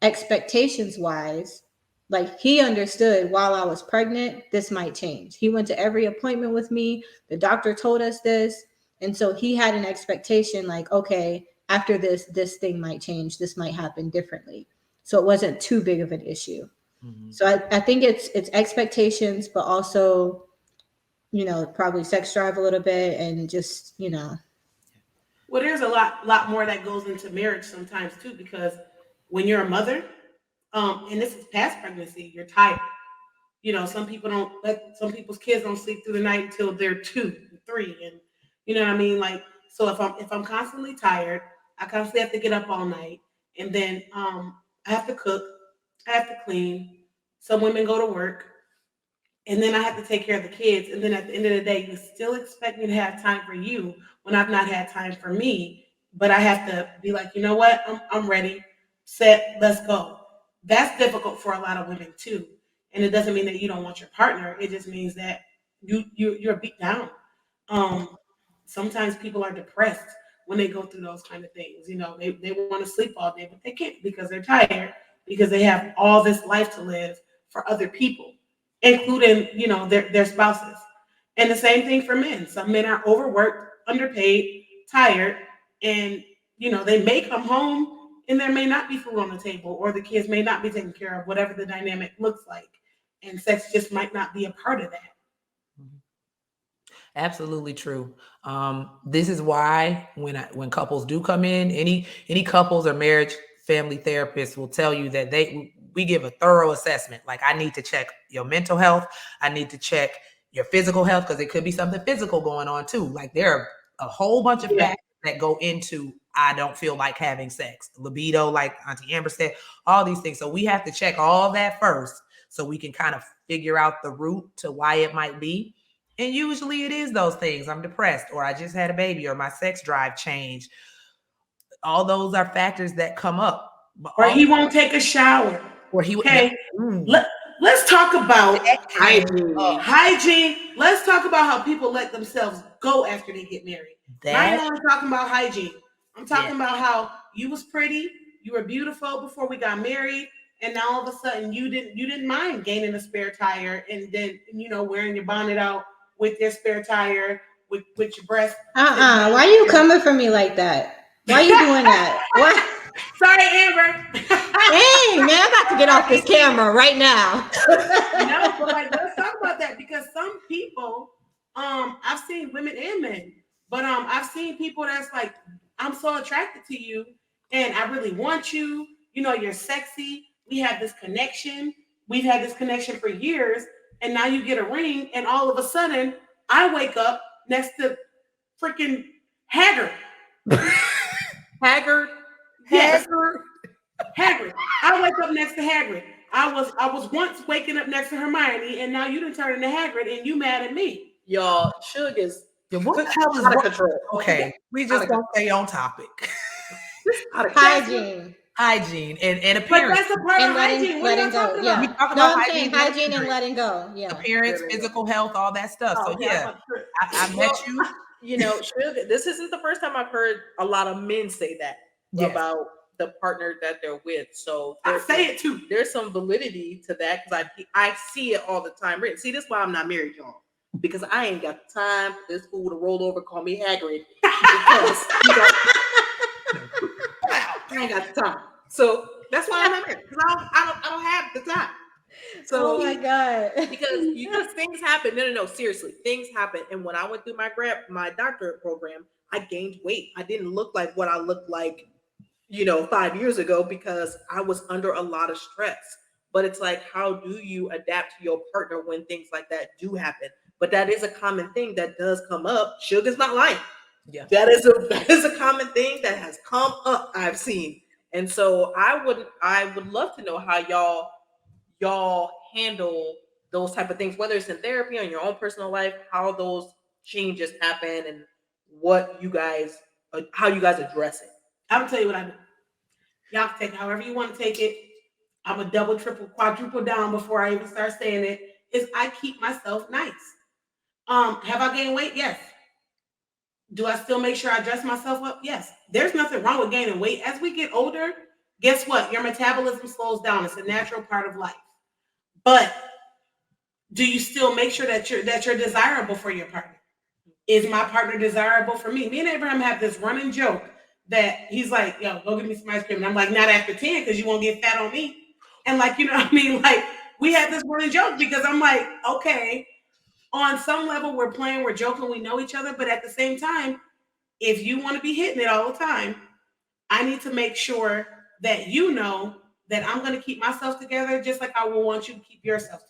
expectations wise, like he understood while I was pregnant, this might change. He went to every appointment with me. The doctor told us this. And so he had an expectation like, okay, after this thing might change. This might happen differently. So it wasn't too big of an issue. So I think it's expectations, but also, you know, probably sex drive a little bit and just, you know. Well, there's a lot more that goes into marriage sometimes too, because when you're a mother, and this is past pregnancy, you're tired. You know, some people's kids don't sleep through the night until they're 2, 3, and you know what I mean. Like, so if I'm constantly tired, I constantly have to get up all night, and then I have to cook, I have to clean. Some women go to work, and then I have to take care of the kids. And then at the end of the day, you still expect me to have time for you when I've not had time for me. But I have to be like, you know what? I'm ready, set, let's go. That's difficult for a lot of women too. And it doesn't mean that you don't want your partner. It just means that you're beat down. Um, Sometimes people are depressed when they go through those kind of things. You know, they want to sleep all day, but they can't because they're tired, because they have all this life to live for other people, including, you know, their spouses. And the same thing for men. Some men are overworked, underpaid, tired, and you know, they may come home and there may not be food on the table, or the kids may not be taken care of, whatever the dynamic looks like. And sex just might not be a part of that. Absolutely true. This is why when couples do come in, any couples or marriage family therapists will tell you that we give a thorough assessment. Like, I need to check your mental health, I need to check your physical health, because it could be something physical going on too. Like, there are a whole bunch of factors that go into I don't feel like having sex, libido, like Auntie Amber said, all these things. So we have to check all that first so we can kind of figure out the root to why it might be. And usually it is those things. I'm depressed, or I just had a baby, or my sex drive changed. All those are factors that come up. But Or he won't take a shower. Or he okay. Let's talk about hygiene. Let's talk about how people let themselves go after they get married. I ain't only talking about hygiene. I'm talking about how you was pretty, you were beautiful before we got married, and now all of a sudden you didn't mind gaining a spare tire, and then, you know, wearing your bonnet out with your spare tire with your breast. Why are you coming for me like that? Why are you doing that? What? Sorry, Amber. Hey, man, I'm about to get off this camera right now. No, but like, let's talk about that, because some people, I've seen women and men, but I've seen people that's like, I'm so attracted to you, and I really want you. You know, you're sexy. We have this connection. We've had this connection for years, and now you get a ring, and all of a sudden, I wake up next to freaking Haggard. Haggard? Yes. Hagrid. I wake up next to Hagrid. I was once waking up next to Hermione, and now you done turned into Hagrid, and you mad at me. Y'all, Suge is what the hell is out of control. Okay, we just don't stay on topic. Hygiene. Hygiene and appearance. But that's a part of hygiene. What are you talking about? We talk about I'm saying hygiene and letting go. Yeah. Appearance, physical health, all that stuff. So yeah, I met you. You know, Suge, this isn't the first time I've heard a lot of men say that about the partner that they're with. So I say it too. There's some validity to that, because I see it all the time. See, this is why I'm not married, y'all. Because I ain't got the time for this fool to roll over and call me Hagrid. Because I ain't got the time. So that's why I'm not married. Because I don't have the time. So, oh my God. because things happen. No, seriously, things happen. And when I went through my doctorate program, I gained weight. I didn't look like what I looked like, 5 years ago, because I was under a lot of stress. but it's like, how do you adapt to your partner when things like that do happen? But that is a common thing that does come up. Sugar's not lying. Yeah. That is a common thing that has come up, I've seen. And so I would love to know how y'all handle those type of things, whether it's in therapy or in your own personal life, how those changes happen and what you guys how you guys address it. I'm gonna tell you what I do. Y'all can take it however you want to take it. I'm a double, triple, quadruple down before I even start saying it. Is I keep myself nice. Have I gained weight? Yes. Do I still make sure I dress myself up? Yes. There's nothing wrong with gaining weight. As we get older, guess what? Your metabolism slows down. It's a natural part of life. But do you still make sure that you're desirable for your partner? Is my partner desirable for me? Me and Abraham have this running joke that he's like, yo, go get me some ice cream. And I'm like, not after 10, because you won't get fat on me. And like, you know what I mean? Like, we have this running joke because I'm like, okay, on some level, we're playing, we're joking, we know each other. But at the same time, if you want to be hitting it all the time, I need to make sure that you know that I'm going to keep myself together just like I will want you to keep yourself together.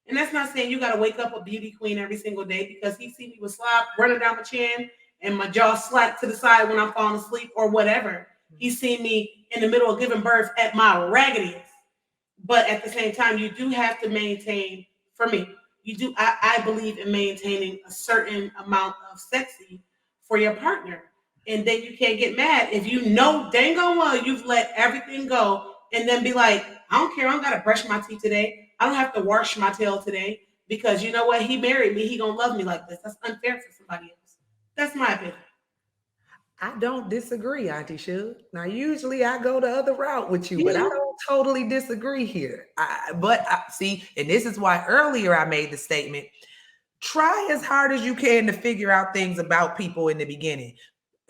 And that's not saying you got to wake up a beauty queen every single day, because he see me with slop running down my chin and my jaw slack to the side when I'm falling asleep or whatever. He's seen me in the middle of giving birth at my raggediest. But at the same time, you do have to maintain, for me, I believe in maintaining a certain amount of sexy for your partner. And then you can't get mad if you know dang on well you've let everything go, and then be like, I don't care, I don't gotta brush my teeth today. I don't have to wash my tail today, because you know what? He married me. He gonna love me like this. That's unfair for somebody else. That's my opinion. I don't disagree, Auntie Suge. Now, usually I go the other route with you, but I Yeah. don't totally disagree here. But see, and this is why earlier I made the statement, try as hard as you can to figure out things about people in the beginning.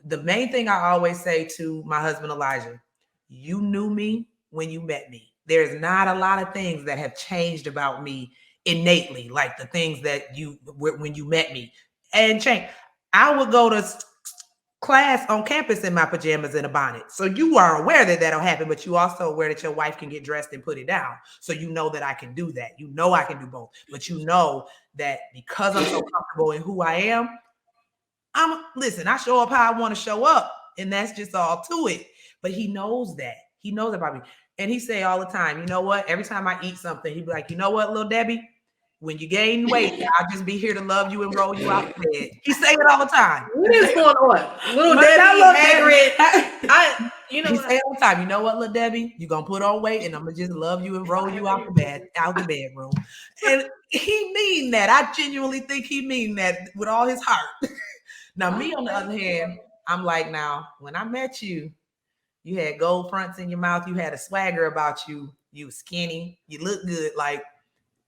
The main thing I always say to my husband, Elijah, you knew me when you met me. There's not a lot of things that have changed about me innately, like the things that you, when you met me, and change. I would go to class on campus in my pajamas and a bonnet. So you are aware that that'll happen, but you also aware that your wife can get dressed and put it down. So you know that I can do that. You know I can do both. But you know that because I'm so comfortable in who I am, listen, I show up how I want to show up. And that's just all to it. But he knows that. He knows about me. And he say all the time, you know what? Every time I eat something, he'd be like, you know what, little Debbie? When you gain weight, I'll just be here to love you and roll you out the bed. He say it all the time. What is going on? Little But Debbie, not Little Hagrid. You know He what? say all the time, you know what, little Debbie? You gonna put on weight and I'm gonna just love you and roll you out the bedroom. And he mean that. I genuinely think he mean that with all his heart. Now, me on the other hand, I'm like, now, when I met you, you had gold fronts in your mouth, you had a swagger about you, you were skinny, you look good. Like,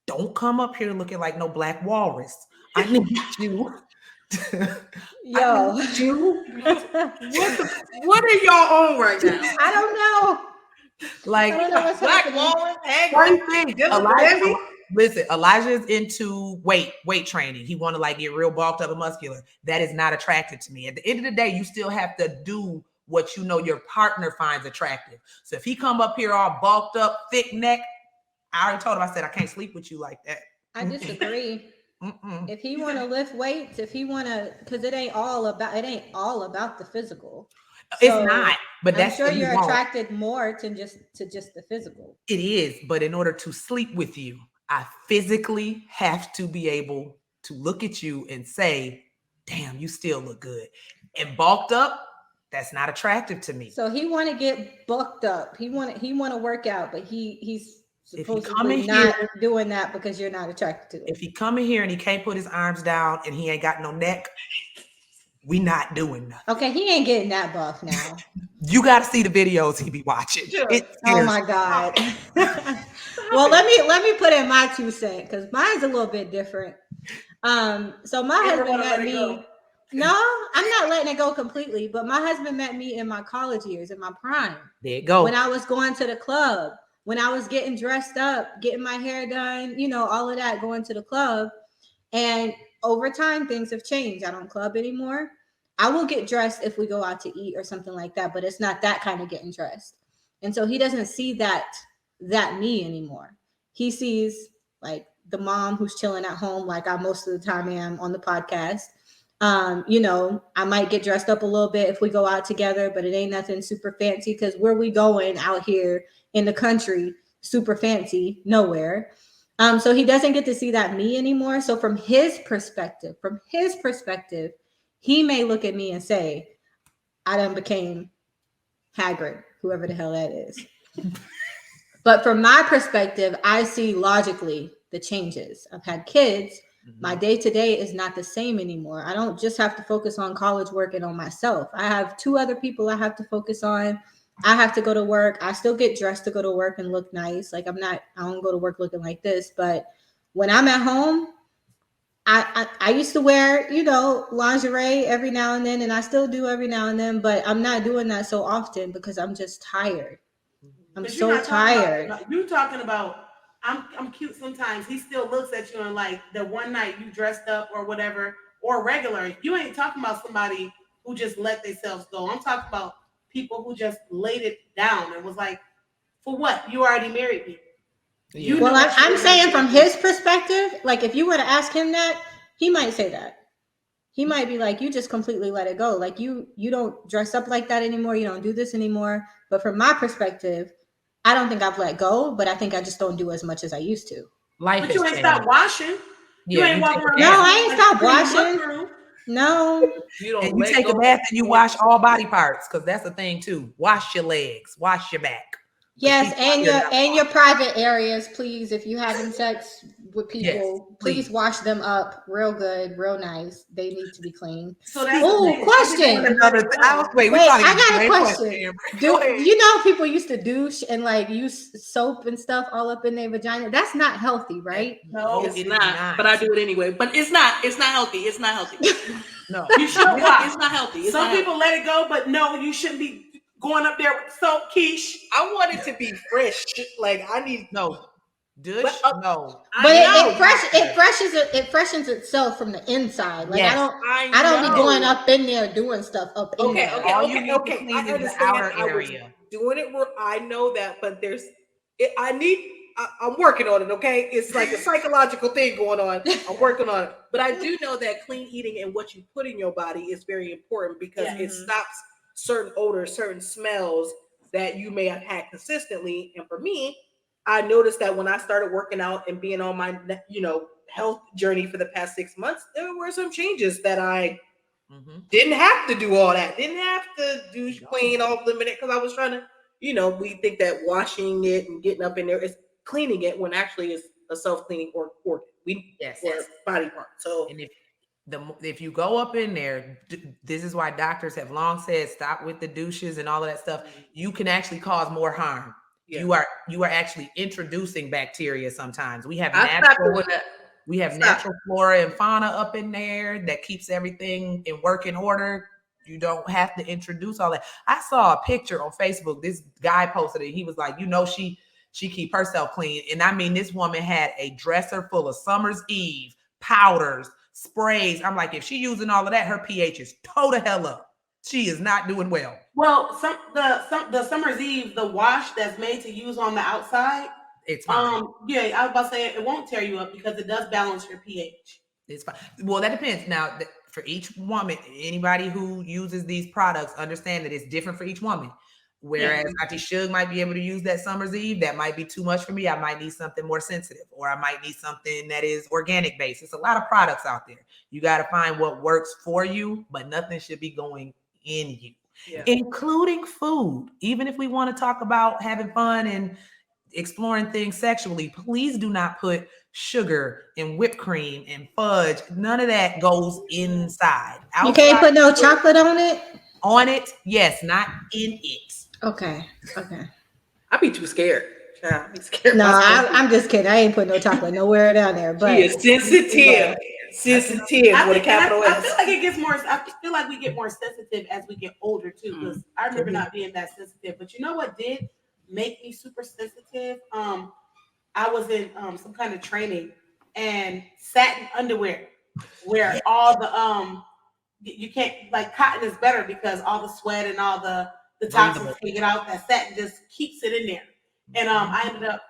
don't come up here looking like no black walrus. I need you. Yo. I need you. What are y'all on right now? I don't know. Like, I don't know what's Black happening. Walrus, same Hagrid, thing. Dylan Debbie. Listen, Elijah's into weight training. He want to like get real bulked up and muscular. That is not attractive to me. At the end of the day, you still have to do what you know your partner finds attractive. So if he come up here all bulked up, thick neck, I already told him, I said, I can't sleep with you like that. I disagree. If he want to lift weights, if he want to, because it ain't all about the physical. It's not, but I'm sure you're attracted more to just the physical. It is, but in order to sleep with you, I physically have to be able to look at you and say, damn, you still look good. And bulked up, that's not attractive to me. So he want to get bulked up. He want to work out, but he's supposedly not doing that because you're not attracted to it. If he come in here and he can't put his arms down and he ain't got no neck, we not doing nothing. Okay, he ain't getting that buff now. You got to see the videos he be watching. Sure. Oh my God. Well, let me put in my 2 cents, because mine's a little bit different. So my husband met me. No, I'm not letting it go completely, but my husband met me in my college years, in my prime. There you go. When I was going to the club, when I was getting dressed up, getting my hair done, all of that, going to the club. And over time, things have changed. I don't club anymore. I will get dressed if we go out to eat or something like that, but it's not that kind of getting dressed. And so he doesn't see that that me anymore. He sees like the mom who's chilling at home, like I most of the time am on the podcast. You know, I might get dressed up a little bit if we go out together, but it ain't nothing super fancy because where we going out here in the country, super fancy, nowhere. So he doesn't get to see that me anymore. So from his perspective, he may look at me and say, I done became Hagrid, whoever the hell that is. But from my perspective, I see logically the changes. I've had kids. My day to day is not the same anymore. I don't just have to focus on college work and on myself. I have 2 other people I have to focus on. I have to go to work. I still get dressed to go to work and look nice. Like I don't go to work looking like this. But when I'm at home, I used to wear, you know, lingerie every now and then, and I still do every now and then, but I'm not doing that so often because I'm just tired. I'm so tired. You talking about I'm cute sometimes. He still looks at you and like the one night you dressed up or whatever or regular. You ain't talking about somebody who just let themselves go. I'm talking about people who just laid it down and was like, for what? You already married me. Yeah. Well, I'm saying from his perspective, like if you were to ask him that, he might say that. He might be like, you just completely let it go. Like you don't dress up like that anymore. You don't do this anymore. But from my perspective, I don't think I've let go, but I think I just don't do as much as I used to. But you ain't stopped washing. Yeah, you ain't walking around. No, I ain't stopped washing. No. You don't. And you take a bath and you wash all body parts because that's the thing too. Wash your legs, wash your back. Yes, and your private areas, please. If you're having sex with people, yes, please wash them up real good, real nice. They need to be clean. So that's question. I got a question. You know people used to douche and like use soap and stuff all up in their vagina? That's not healthy, right? No, it's not. But I do it anyway. But it's not healthy. It's not healthy. No, you should wash. It's not healthy. Some people let it go, but no, you shouldn't be going up there with soap, quiche. I want it to be fresh. Like I need douche. No, but it freshens itself from the inside. Like yes, I don't be going up in there doing stuff up in there. All you need to clean is the outer area. Doing it where I know that, but I'm working on it. Okay, it's like a psychological thing going on. I'm working on it, but I do know that clean eating and what you put in your body is very important because it stops certain odors, certain smells that you may have had consistently. And for me, I noticed that when I started working out and being on my, health journey for the past 6 months, there were some changes that I didn't have to do all that. Didn't have to do clean off the minute because I was trying to, we think that washing it and getting up in there is cleaning it when actually it's a self-cleaning organ. Body part. So, and if you go up in there, this is why doctors have long said stop with the douches and all of that stuff. You can actually cause more harm. Yeah. You are actually introducing bacteria sometimes. We have natural flora and fauna up in there that keeps everything in working order. You don't have to introduce all that. I saw a picture on Facebook. This guy posted it. He was like, she keep herself clean. And I mean, this woman had a dresser full of Summer's Eve powders, sprays. I'm like, if she using all of that, her pH is toe to hell up. She is not doing well. Well, the Summer's Eve, the wash that's made to use on the outside, it's fine. I was about to say it won't tear you up because it does balance your pH. It's fine. Well, that depends. Now, for each woman, anybody who uses these products, understand that it's different for each woman. Whereas Auntie Shug might be able to use that Summer's Eve, that might be too much for me. I might need something more sensitive, or I might need something that is organic based. It's a lot of products out there. You got to find what works for you, but nothing should be going in you, including food. Even if we want to talk about having fun and exploring things sexually, please do not put sugar and whipped cream and fudge. None of that goes inside. You can't put no chocolate on it? On it, yes, not in it. Okay. I'd be too scared. I'd be scared. No, I'm just kidding. I ain't putting no chocolate nowhere down there. But she is sensitive. Sensitive with a capital S. I feel like it gets more. I feel like we get more sensitive as we get older too. Because I remember not being that sensitive. But you know what did make me super sensitive? I was in some kind of training and satin underwear, where all the you can't, like, cotton is better because all the sweat and all the toxins can get out. That satin just keeps it in there. And I ended up,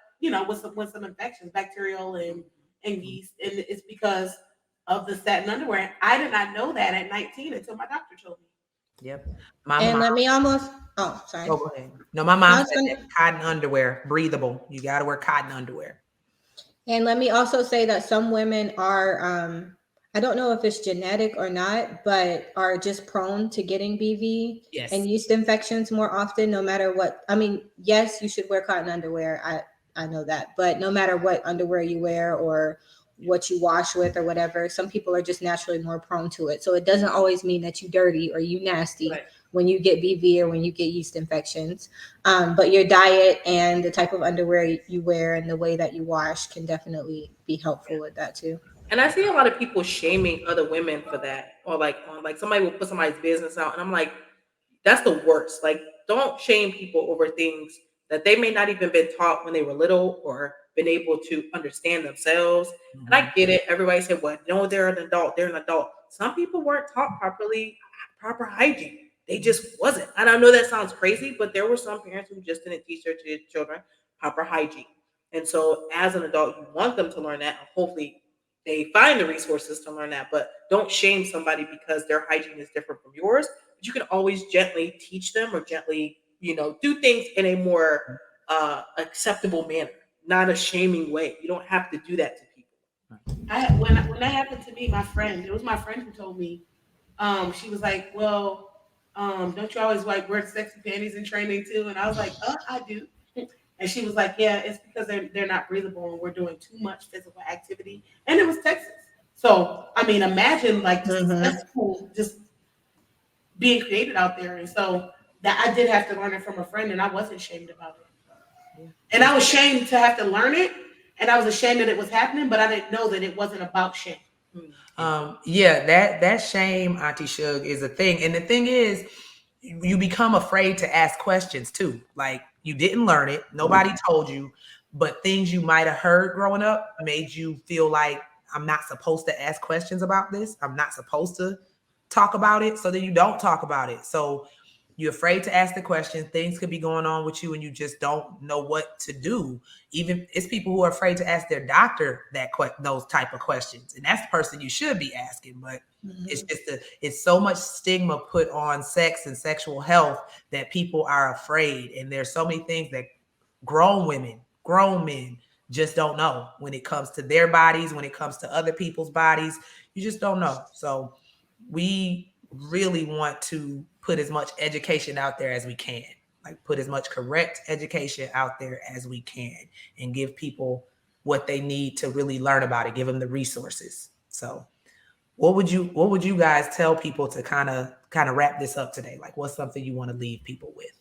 with some infections, bacterial and yeast, and it's because of the satin underwear. I did not know that at 19 until my doctor told me. Yep. My And mom. let me almost. Oh, sorry. Oh, go ahead. No, my I mom was said gonna. that cotton underwear, breathable. You got to wear cotton underwear. And let me also say that some women are, I don't know if it's genetic or not, but are just prone to getting BV Yes. and yeast infections more often, no matter what. I mean, yes, you should wear cotton underwear. I know that. But no matter what underwear you wear or what you wash with or whatever, some people are just naturally more prone to it. So it doesn't always mean that you dirty or you nasty Right. when you get BV or when you get yeast infections. But your diet and the type of underwear you wear and the way that you wash can definitely be helpful with that too. And I see a lot of people shaming other women for that, or like on like somebody will put somebody's business out, and I'm like, that's the worst. Like, don't shame people over things that they may not even been taught when they were little or been able to understand themselves. And I Mhm. get it. Everybody said, "Well, no, they're an adult. They're an adult." Some people weren't taught proper hygiene. They just wasn't. And I know that sounds crazy, but there were some parents who just didn't teach their children proper hygiene. And so, as an adult, you want them to learn that. And hopefully, they find the resources to learn that. But don't shame somebody because their hygiene is different from yours. But you can always gently teach them or gently, do things in a more acceptable manner, not a shaming way. You don't have to do that to people. When that happened to me, it was my friend who told me. She was like, "Well, don't you always like wear sexy panties in training too?" And I was like, I do." And she was like, "Yeah, it's because they're not breathable and we're doing too much physical activity." And it was Texas, so I mean, imagine like just a Mm-hmm. cesspool just being created out there. And so that I did have to learn it from a friend, and I wasn't ashamed about it. And I was ashamed to have to learn it, and I was ashamed that it was happening, but I didn't know that it wasn't about shame. Yeah, that shame, Auntie Shug, is a thing. And the thing is, you become afraid to ask questions too. Like you didn't learn it, nobody told you, but things you might have heard growing up made you feel like I'm not supposed to ask questions about this. I'm not supposed to talk about it. So then you don't talk about it. So you're afraid to ask the question. Things could be going on with you and you just don't know what to do. Even it's people who are afraid to ask their doctor those type of questions. And that's the person you should be asking, but it's Mm-hmm. just it's so much stigma put on sex and sexual health that people are afraid. And there's so many things that grown women, grown men just don't know when it comes to their bodies, when it comes to other people's bodies. You just don't know. So we really want to put as much education out there as we can, like put as much correct education out there as we can and give people what they need to really learn about it, give them the resources. So what would you guys tell people to kind of wrap this up today? Like what's something you want to leave people with?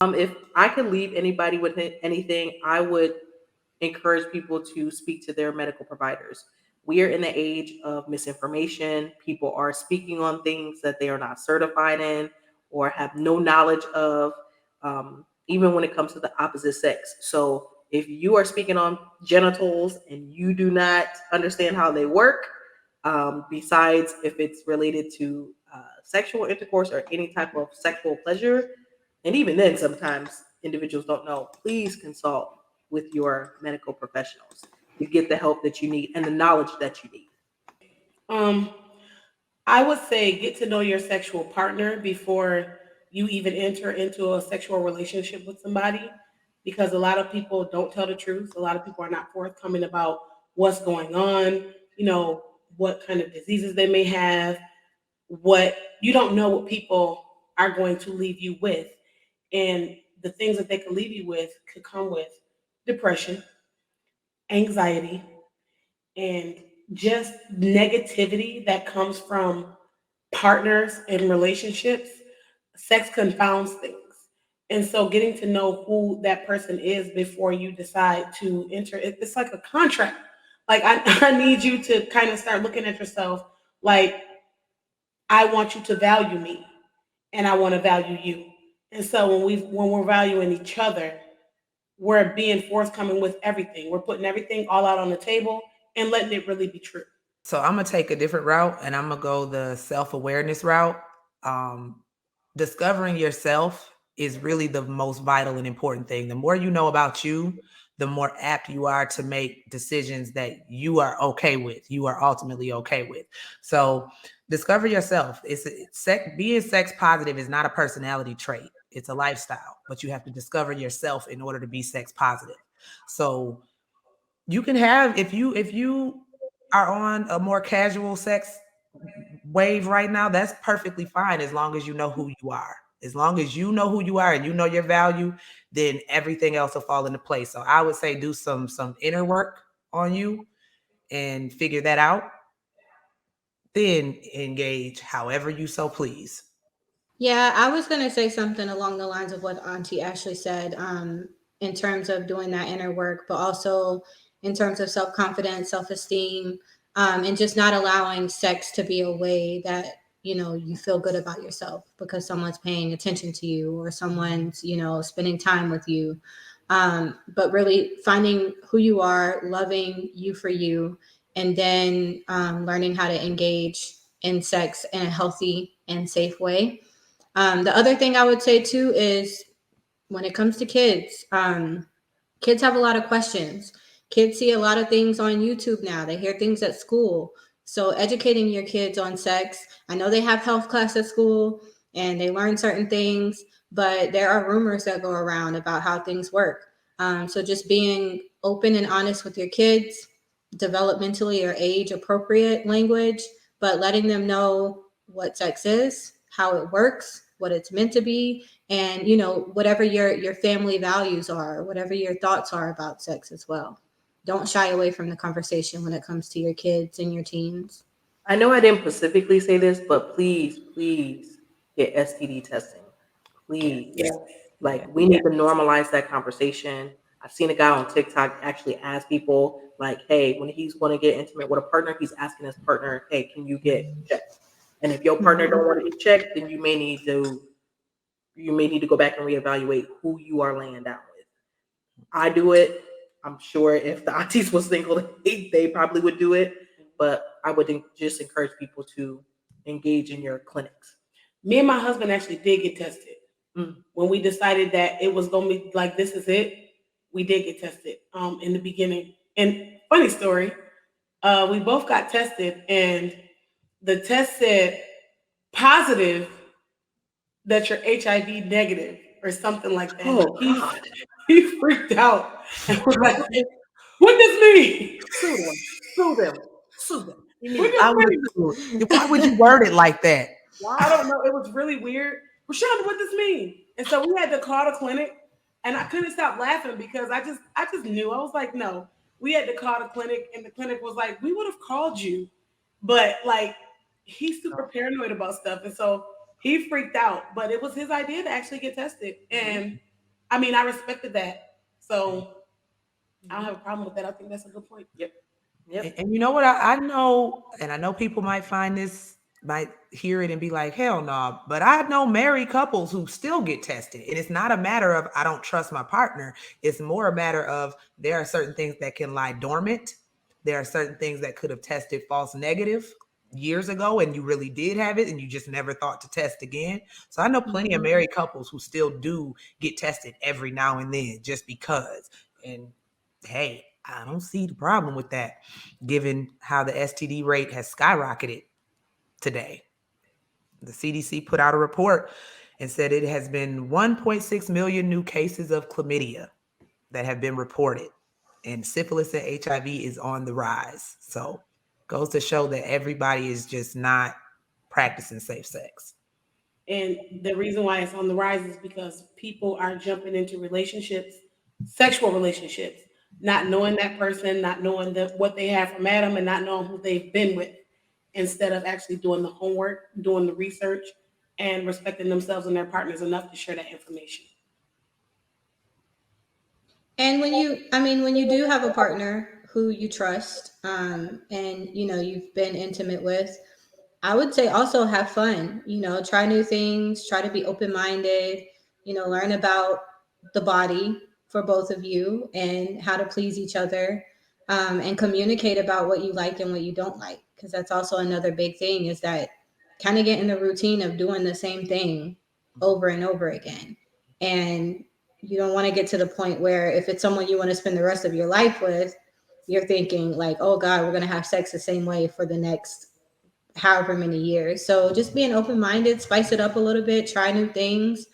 If I could leave anybody with anything, I would encourage people to speak to their medical providers. We are in the age of misinformation. People are speaking on things that they are not certified in or have no knowledge of, even when it comes to the opposite sex. So if you are speaking on genitals and you do not understand how they work, besides if it's related to sexual intercourse or any type of sexual pleasure, and even then, sometimes individuals don't know, please consult with your medical professionals to get the help that you need and the knowledge that you need. Um, I would say get to know your sexual partner before you even enter into a sexual relationship with somebody, because a lot of people don't tell the truth. A lot of people are not forthcoming about what's going on, what kind of diseases they may have, what you don't know what people are going to leave you with. And the things that they could leave you with could come with depression, anxiety, and just negativity that comes from partners and relationships. Sex confounds things. And so getting to know who that person is before you decide to enter, it's like a contract. Like I need you to kind of start looking at yourself like I want you to value me and I want to value you. And so when we're valuing each other, we're being forthcoming with everything. We're putting everything all out on the table and letting it really be true. So I'm gonna take a different route and I'm gonna go the self-awareness route. Um, discovering yourself is really the most vital and important thing. The more you know about you, the more apt you are to make decisions that you are okay with, you are ultimately okay with. So discover yourself. Being sex positive is not a personality trait. It's a lifestyle, but you have to discover yourself in order to be sex positive. So you can have, if you are on a more casual sex wave right now, that's perfectly fine as long as you know who you are. As long as you know who you are and you know your value, then everything else will fall into place. So I would say do some inner work on you and figure that out. Then engage however you so please. Yeah, I was going to say something along the lines of what Auntie Ashley said, in terms of doing that inner work, but also in terms of self confidence, self esteem, and just not allowing sex to be a way that, you feel good about yourself because someone's paying attention to you or someone's, spending time with you. But really finding who you are, loving you for you, and then learning how to engage in sex in a healthy and safe way. The other thing I would say too is when it comes to kids, kids have a lot of questions. Kids see a lot of things on YouTube now. They hear things at school. So educating your kids on sex. I know they have health class at school and they learn certain things, but there are rumors that go around about how things work. So just being open and honest with your kids, developmentally or age appropriate language, but letting them know what sex is, how it works, what it's meant to be, and whatever your family values are, whatever your thoughts are about sex as well. Don't shy away from the conversation when it comes to your kids and your teens. I know I didn't specifically say this, but please get STD testing. Yeah. Please. Like, Yeah. we need to normalize that conversation. I've seen a guy on TikTok actually ask people, like, hey, when he's going to get intimate with a partner, he's asking his partner, hey, can you get checked? And if your partner don't want to get checked, then you may need to go back and reevaluate who you are laying down with. I do it. I'm sure if the aunties was single, they probably would do it. But I would just encourage people to engage in your clinics. Me and my husband actually did get tested. When we decided that it was going to be like, this is it, we did get tested in the beginning. And funny story, we both got tested, and the test said positive that you're HIV negative or something like that. Oh God. He freaked out and was like, what does mean? Sue them. Sue them. Sue them. What I does would mean? do it. Why would you word it like that? I don't know. It was really weird. Rashonda, what does mean? And so we had to call the clinic, and I couldn't stop laughing because I just knew. I was like, no. We had to call the clinic, and the clinic was like, we would have called you, but like he's super paranoid about stuff, and so he freaked out. But it was his idea to actually get tested, and I mean, I respected that. So I don't have a problem with that. I think that's a good point. Yep. Yep. And you know what? I know, and I know people might hear it and be like, hell no. But I know married couples who still get tested. And it's not a matter of I don't trust my partner. It's more a matter of there are certain things that can lie dormant. There are certain things that could have tested false negative years ago and you really did have it and you just never thought to test again. So I know plenty of married couples who still do get tested every now and then just because. And hey, I don't see the problem with that, given how the STD rate has skyrocketed today. The CDC put out a report and said it has been 1.6 million new cases of chlamydia that have been reported, and syphilis and HIV is on the rise. So, goes to show that everybody is just not practicing safe sex. And the reason why it's on the rise is because people are jumping into relationships, sexual relationships, not knowing that person, not knowing what they have from Adam, and not knowing who they've been with, instead of actually doing the homework, doing the research, and respecting themselves and their partners enough to share that information. And when you do have a partner who you trust, and you've been intimate with, I would say also have fun. Try new things, try to be open minded. Learn about the body for both of you and how to please each other, and communicate about what you like and what you don't like. Because that's also another big thing is that kind of get in the routine of doing the same thing over and over again. And you don't want to get to the point where if it's someone you want to spend the rest of your life with, you're thinking like, oh God, we're going to have sex the same way for the next however many years. So just being open-minded, spice it up a little bit, try new things.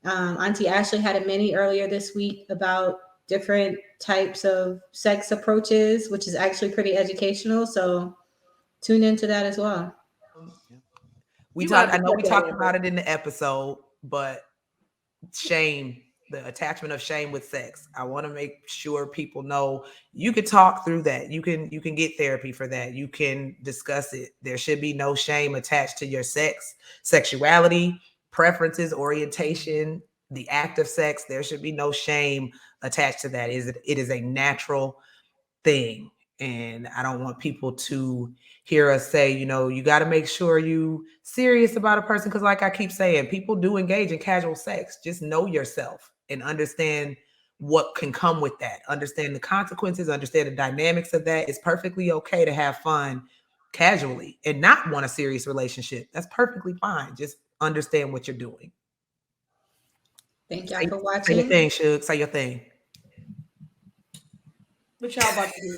Auntie Ashley had a mini earlier this week about different types of sex approaches, which is actually pretty educational. So tune into that as well. We You gonna have talked. I to know cut we that talked in, about bro. it in the episode, but shame, the attachment of shame with sex. I want to make sure people know you could talk through that. You can get therapy for that. You can discuss it. There should be no shame attached to your sex, sexuality, preferences, orientation, the act of sex. There should be no shame attached to that. It is a natural thing. And I don't want people to hear us say, you got to make sure you serious about a person. Cause like I keep saying, people do engage in casual sex. Just know yourself and understand what can come with that. Understand the consequences, understand the dynamics of that. It's perfectly okay to have fun casually and not want a serious relationship. That's perfectly fine. Just understand what you're doing. Thank y'all for Say your watching. thing, Suge. Say your thing. What y'all about to do?